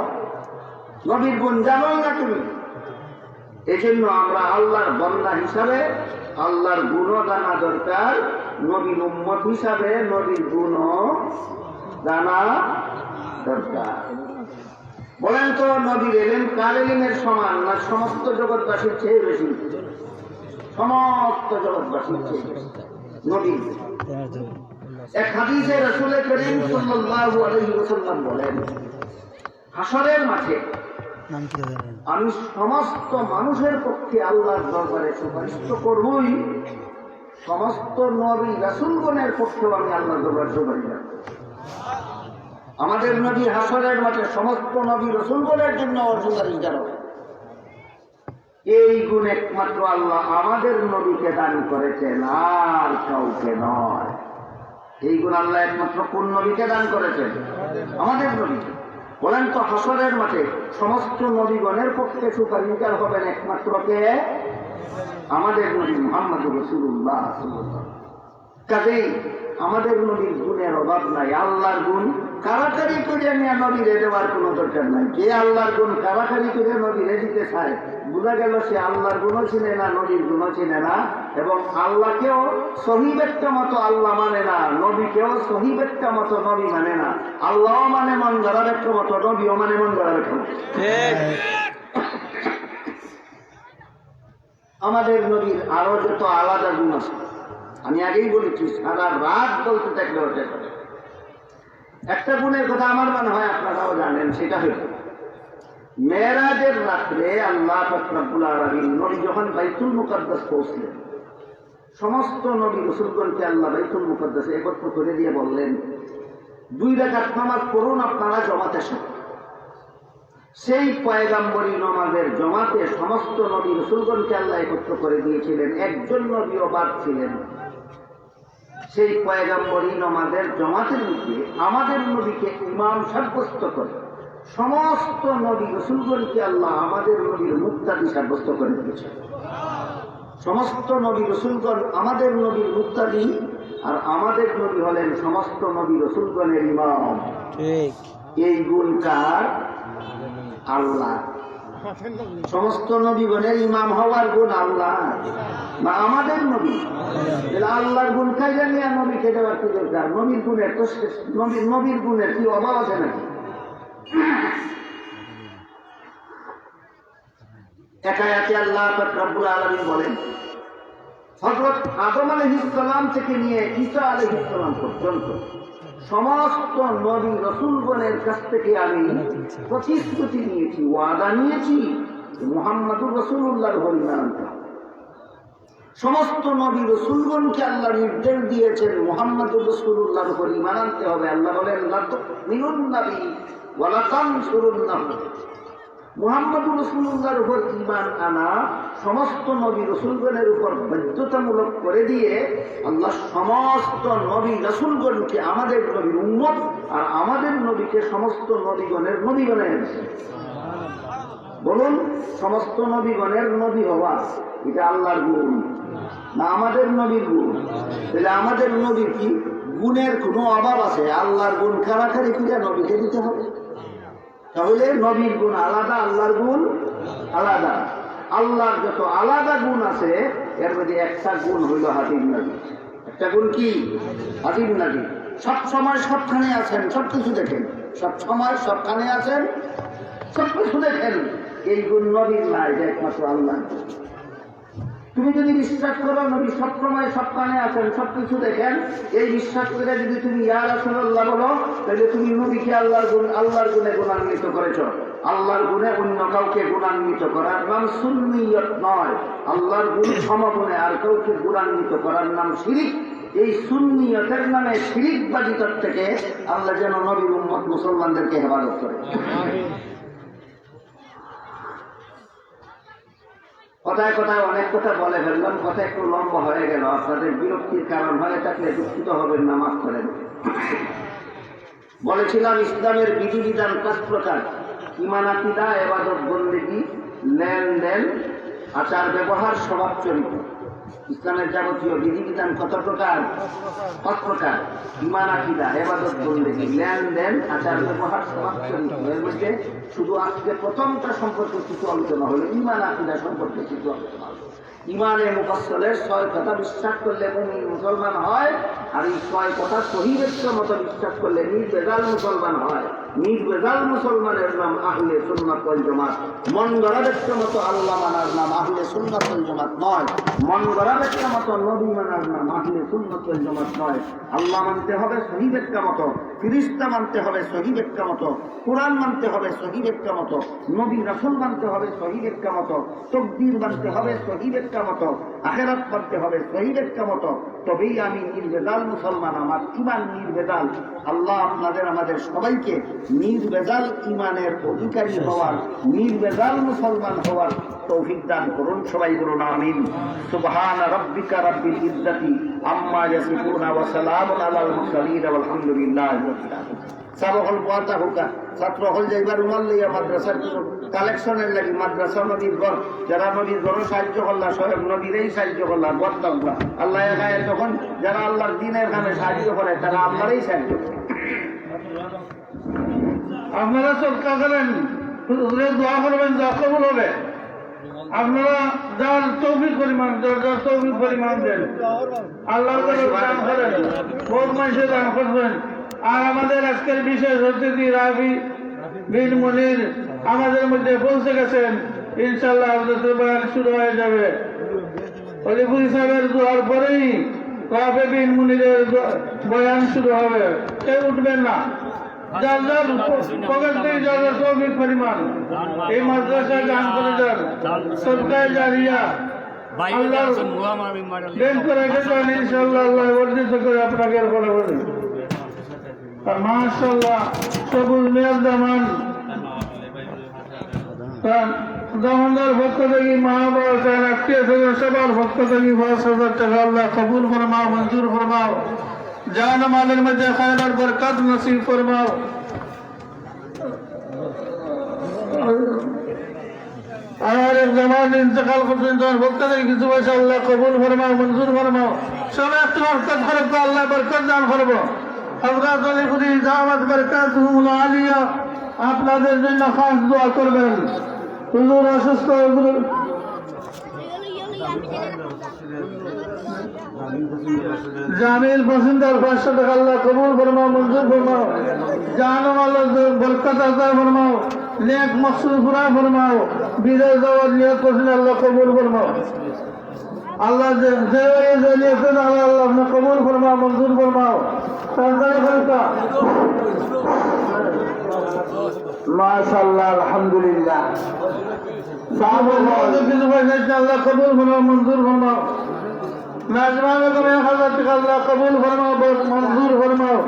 নবীর গুণ জানোই না তুমি, এই জন্য আমরা আল্লাহর বান্দা হিসাবে আল্লাহর গুণও জানা দরকার, নবীর উম্মত হিসাবে নবীর গুণও জানা দরকার। বলেন তো, নবীর এলেম কার এলেমের সমান না সমস্ত জগৎবাসীর চেয়ে বেশি? সমস্ত জগৎবাসীর চেয়ে বেশি নবীর। এক হাদিসে রাসূল করিম সাল্লাল্লাহু আলাইহি ওয়াসাল্লাম বলেন, হাসরের মাঠে আমি সমস্ত মানুষের পক্ষে আল্লাহর দরবারে সুপারিশ করবই, সমস্ত নবী রাসূলগণের পক্ষেও আমি আল্লাহর দরবারে সুপারিশ করব। আমাদের নবী হাসরের মাঠে সমস্ত নবী রাসূলগণের জন্য সুপারিশ করব। এই গুণ একমাত্র আল্লাহ আমাদের নবীকে দান করেছেন, আর কাউকে নয়। এই গুণ আল্লাহ একমাত্র কোন নবীকে দান করেছেন? আমাদের নবীকে। বলেন তো, হাসরের মাঠে সমস্ত নবীগণের পক্ষে সুপারিশকার হবেন একমাত্র কে? আমাদের নবী মুহাম্মদুর রাসূলুল্লাহ সাল্লাল্লাহু আলাইহি ওয়াসাল্লাম। কাজেই আমাদের নবীর গুণের অভাব নাই। আল্লাহর গুণ কারাকারি করে নিয়ে নবীরে দেওয়ার কোনো দরকার নাই। যে আল্লাহর গুণ কারাকারি করে নবীরে দিতে চায়, বোঝা গেল সে আল্লাহর গুণও চিনে না, নবীর গুণও চিনে না, এবং আল্লাহকেও সহিবেত্তা মতো আল্লাহ মানে না, নবীকেও সহিবেত্তা মতো নবী মানে না। আল্লাহ মানে মন গড়া ব্যক্ত মতো, নবীও মানে মন গড়া ব্যক্ত মতো। আমাদের নবীর আরো যত আলাদা গুণ আছে, আমি আগেই বলেছি, সারা রাত বলতে থাকলে ওটা করে। একটা গুণের কথা আমার মনে হয় আপনারাও জানেন, সেটা হল মেরাজের রাত্রে আল্লাহ পাক রব্বুল আলামিন নবী যখন বাইতুল মুকাদ্দাস পৌঁছলেন, সমস্ত নবী রাসূলগণকে আল্লাহ বাইতুল মুকাদ্দাসে একত্র করে দিয়ে বললেন, 2 রাকাত নামাজ পড়ুন আপনারা জমাতের সাথে। সেই পয়গাম্বরী নামাজের জমাতে সমস্ত নবী রাসূলগণকে আল্লাহ একত্র করে দিয়েছিলেন, একজন নবীও বাদ ছিলেন। সেই পয়গাম্বরী নামাজের জমাতের মধ্যে আমাদের নবীকে ইমাম সাব্যস্ত করে সমস্ত নবী রাসূলগণকে আল্লাহ আমাদের নবীর মুক্তাদি সাব্যস্ত করে দিয়েছে। সমস্ত নবী রাসূলগণ আমাদের নবীর মুক্তাদি, আর আমাদের নবী হলেন সমস্ত নবী রাসূলগণের ইমাম। এই গুণ কার? আল্লাহ। সমস্ত নবীগণের ইমাম হওয়ার গুণ আল্লাহ না আমাদের নবী? আল্লাহর গুণ খাই জানি আর নবীকে দেওয়ার কি দরকার? নবীর গুণের তো নবীর গুণের কি অভাব আছে নাকি? একায়াতে আল্লাহ পাক রব্বুল আলামিন বলেন, হযরত আদম আলাইহিস সালাম থেকে নিয়ে ঈসা আলাইহিস সালাম পর্যন্ত সমস্ত নবী রাসূলগণের কাছ থেকে আমি প্রতিশ্রুতি নিয়েছি, ওয়াদা নিয়েছি, মুহাম্মদুর রাসূলুল্লাহর পরিমাণ। সমস্ত নবী রাসূলগণকে আল্লাহ নির্দেশ দিয়েছেন মুহাম্মদুর রাসূলুল্লাহর পরিমাণ আনতে হবে। আল্লাহ বলেন, লা তুমিনুন নবী ওয়া লা তানসুরুন্নাহু। মুহাম্মদুর রাসূলুল্লাহর উপর ঈমান আনা সমস্ত নবী রাসূলগণের উপর বাধ্যতামূলক করে দিয়ে আল্লাহ সমস্ত নবী রাসূলগণকে আমাদের নবীর উম্মত আর আমাদের নবীকে সমস্ত নবীগণের নবী বানায় দিয়েছেন। বলুন, সমস্ত নবীগণের নবী হওয়া এটা আল্লাহর গুণ না আমাদের নবীর গুণ? তাহলে আমাদের নবীর কি গুণের কোনো অভাব আছে? আল্লাহর গুণ কারাকারি করে নবীকে দিতে হবে? তাহলে নবীর গুণ আলাদা, আল্লাহর গুণ আলাদা। আল্লাহর যত আলাদা গুণ আছে এর মধ্যে একটা গুণ হইল হাতির নবী। একটা গুণ কি? হাতির নবী। সব সময় সবখানে আছেন, সবকিছু দেখেন, সব সময় সবখানে আছেন, সবকিছু দেখেন। এই গুণ নবীর নাই, এটা একমাত্র আল্লাহ। তুমি যদি বিশ্বাস করো নবী সবসময় সব কানে আছেন, সবকিছু দেখেন, এই বিশ্বাস করে যদি তুমি ইয়া রাসূলুল্লাহ বলো, তাহলে তুমি নবীকে আল্লাহর গুণে গুণান্বিত করেছো। আল্লাহর গুণে অন্য কাউকে গুণান্বিত করার নাম সুন্নিয়ত নয়। আল্লাহর গুণ সমগুণে আর কাউকে গুণান্বিত করার নাম শিরিক। এই সুন্নিয়তের নামে শিরিকবাজিতার থেকে আল্লাহ যেন নবীর উম্মত মুসলমানদেরকে হেফাজত করে। কথায় কথায় অনেক কথা বলে ফেললাম, কথা একটু লম্বা হয়ে গেল। আপনাদের বিরক্তির কারণ হয়ে থাকলে দুঃখিত হবেন না, মাফ করেন। বলেছিলাম ইসলামের বিধিবিধান 5 প্রকার: ঈমান, আকীদা, ইবাদত, বন্দেগী, লেনদেন, আচার ব্যবহার, স্বভাব চরিত্র। ইসলামের যাবতীয় বিধিবিধান কত প্রকার? 5 প্রকার: ঈমান, আকীদা, ইবাদত, বন্দেগী, লেনদেন, আচার ব্যবহার, স্বভাব চরিত্র। এর মধ্যে শুধু আজকে প্রথমটা সম্পর্কে কিছু আলোচনা হলো, ঈমান আকীদা সম্পর্কে কিছু আলোচনা হলো। ঈমানে মুফাসসালের 6 কথা বিশ্বাস করলে মুমিন মুসলমান হয়, আর এই 6 কথা সহিহ মতো বিশ্বাস করলে নির্ভেজাল মুসলমান হয়। নির্ভেজাল মুসলমানের নাম আহলে সুন্নাত ওয়াল জামাত। মন গড়া ব্যক্তির মতো আল্লাহ মানার নাম আহলে সুন্নাত ওয়াল জামাত নয়। মন গড়া ব্যক্তির মতো নবী মানার নাম আহলে সুন্নাত ওয়াল জামাত নয়। আল্লাহ মানতে হবে সহিহ ব্যাখ্যা মতো, ফেরেশতা মানতে হবে সহিহ ব্যাখ্যা মতো, কোরআন মানতে হবে সহিহ ব্যাখ্যা মতো, নবী রাসূল মানতে হবে সহিহ ব্যাখ্যা মতো, তাকদীর মানতে হবে সহিহ ব্যাখ্যা মতো, আখিরাত মানতে হবে সহিহ ব্যাখ্যা মতো। তবেই আমি নির্ভেজাল মুসলমান, আমার ঈমান নির্ভেজাল। আল্লাহ আপনাদের আমাদের সবাইকে নির্ভেজাল ঈমানের অধিকারী হওয়ার, নির্ভেজাল মুসলমান হওয়ার তৌফিক দান করুন। সবাই বলুন আমিন। সুবহানা রাব্বিকা রাব্বিল ইজ্জাতি আম্মা ইয়াসিফুন ওয়া সালামুন আলাল মুরসালিন ওয়া আলহামদুলিল্লাহি রাব্বিল আলামিন। সাবহল পাতা হোকা ছাত্র হল যাইবার রুমাল লইয়া মাদ্রাসার কালেকশনের লাগি মাদ্রাসা নদীর ঘর, যারা নদীর ঘর সাহায্য করলা স্বয়ং নদীরেই সাহায্য করলা, বদলা আল্লাহ একায় তখন যারা আল্লাহর দিনের কামে সাহায্য করে তারা আল্লাহরই সাহায্য করে। আপনারা সদকা করেন, দোয়া করবেন, দোয়া কবুল হবে। আপনারা যার তৌফিক পরিমাণ, যার তৌফিক পরিমাণ দেন, আল্লাহর কাছে দান করেন, বহুত মানুষের দান করবেন। আর আমাদের আজকের বিশেষ অতিথি রাবি বিন মুনির আমাদের মধ্যে পৌঁছে গেছেন। ইনশাআল্লাহ আমাদের বয়ান শুরু হয়ে যাবে। অলিপুরি সাহেবের দোয়ার পরেই রাবি বিন মুনিরের বয়ান শুরু হবে। কেউ উঠবেন না। যার যার পকেট থেকে যার তৌফিক পরিমাণ এই মাদ্রাসায় দান করে যান, সদকায়ে জারিয়া আল্লাহ দেন করে গেছেন। ইনশাআল্লাহ আল্লাহ বর্ধিত করে আপনাকে বলে বলে মাশাআল্লাহ। সবুজ মেয়ার জামান জামানদার পক্ষ থেকে, মা বাবা তার আত্মীয় স্বজন সবার পক্ষ থেকে ৫,০০০ টাকা আল্লাহ কবুল ফরমাও, মঞ্জুর ফরমাও। জান মালের মধ্যে খায়র আর বরকত নসিব ফরমাও। আর জামান ইন্তেকাল করছেন, তার পক্ষ থেকে কিছু পয়সা আল্লাহ কবুল ফরমাও, মঞ্জুর ফরমাও। সবাই একটু বরকত করবো, আল্লাহ বরকত দান করবো। হযরত আলীপুরি দাওয়াত বরকাতুহুল আলিয়া আপনাদের জন্য খাস দোয়া করবেন। হুজুর অসুস্থ, জামিল পছন্দের ৫০০ টাকা আল্লাহ কবুল ফরমাও, মঞ্জুর ফরমাও। জানো আল্লাহ বরকত আতা ফরমাও, নেক মকসুদ পুরা ফরমাও। বিদেশ যাওয়ার নিয়ত করছেন আল্লাহ কবুল ফরমাও। আল্লাহ যে নিয়েছেন আল্লাহ আপনি কবুল ফরমাও, মঞ্জুর ফরমাও। সরকারি খরচা মাশাআল্লাহ আলহামদুলিল্লাহ। কিছু পয়সা আল্লাহ কবুল ফরমাও, মঞ্জুর ফরমাও। নাজমা বেগম ১,০০০ টাকা আল্লাহ কবুল ফরমাও, মঞ্জুর ফরমাও।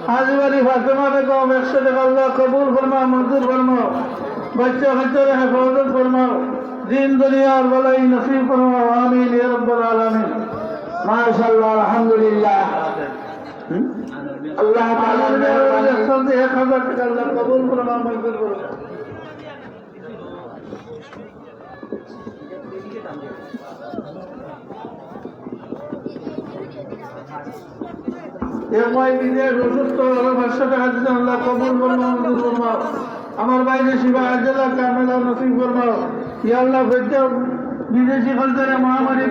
হাজি বাড়ি ফাতেমা বেগম ১০০ টাকা আল্লাহ কবুল ফরমাও, মঞ্জুর ফরমাও। বাচ্চা কাচ্চারা হেফাজত ফরমাও, দিন দুনিয়ার বলাই নসিব ফরমাও। আমিন ইয়া রাব্বাল আলামিন। মাশাআল্লাহ আলহামদুলিল্লাহ। আল্লাহ তাআলা ১,০০০ টাকা আল্লাহ কবুল ফরমাও, মঞ্জুর ফরমাও। অসুস্থ ৫০০ টাকা দিতে আল্লাহ কবুল ফরমাও, মঞ্জুর ফরমাও। আমার বাইরে শিবা আজ্জাল্লাহ কামেলা নসিব ফরমাও। ইয়া আল্লাহ বিদেশি খলদের মহামারী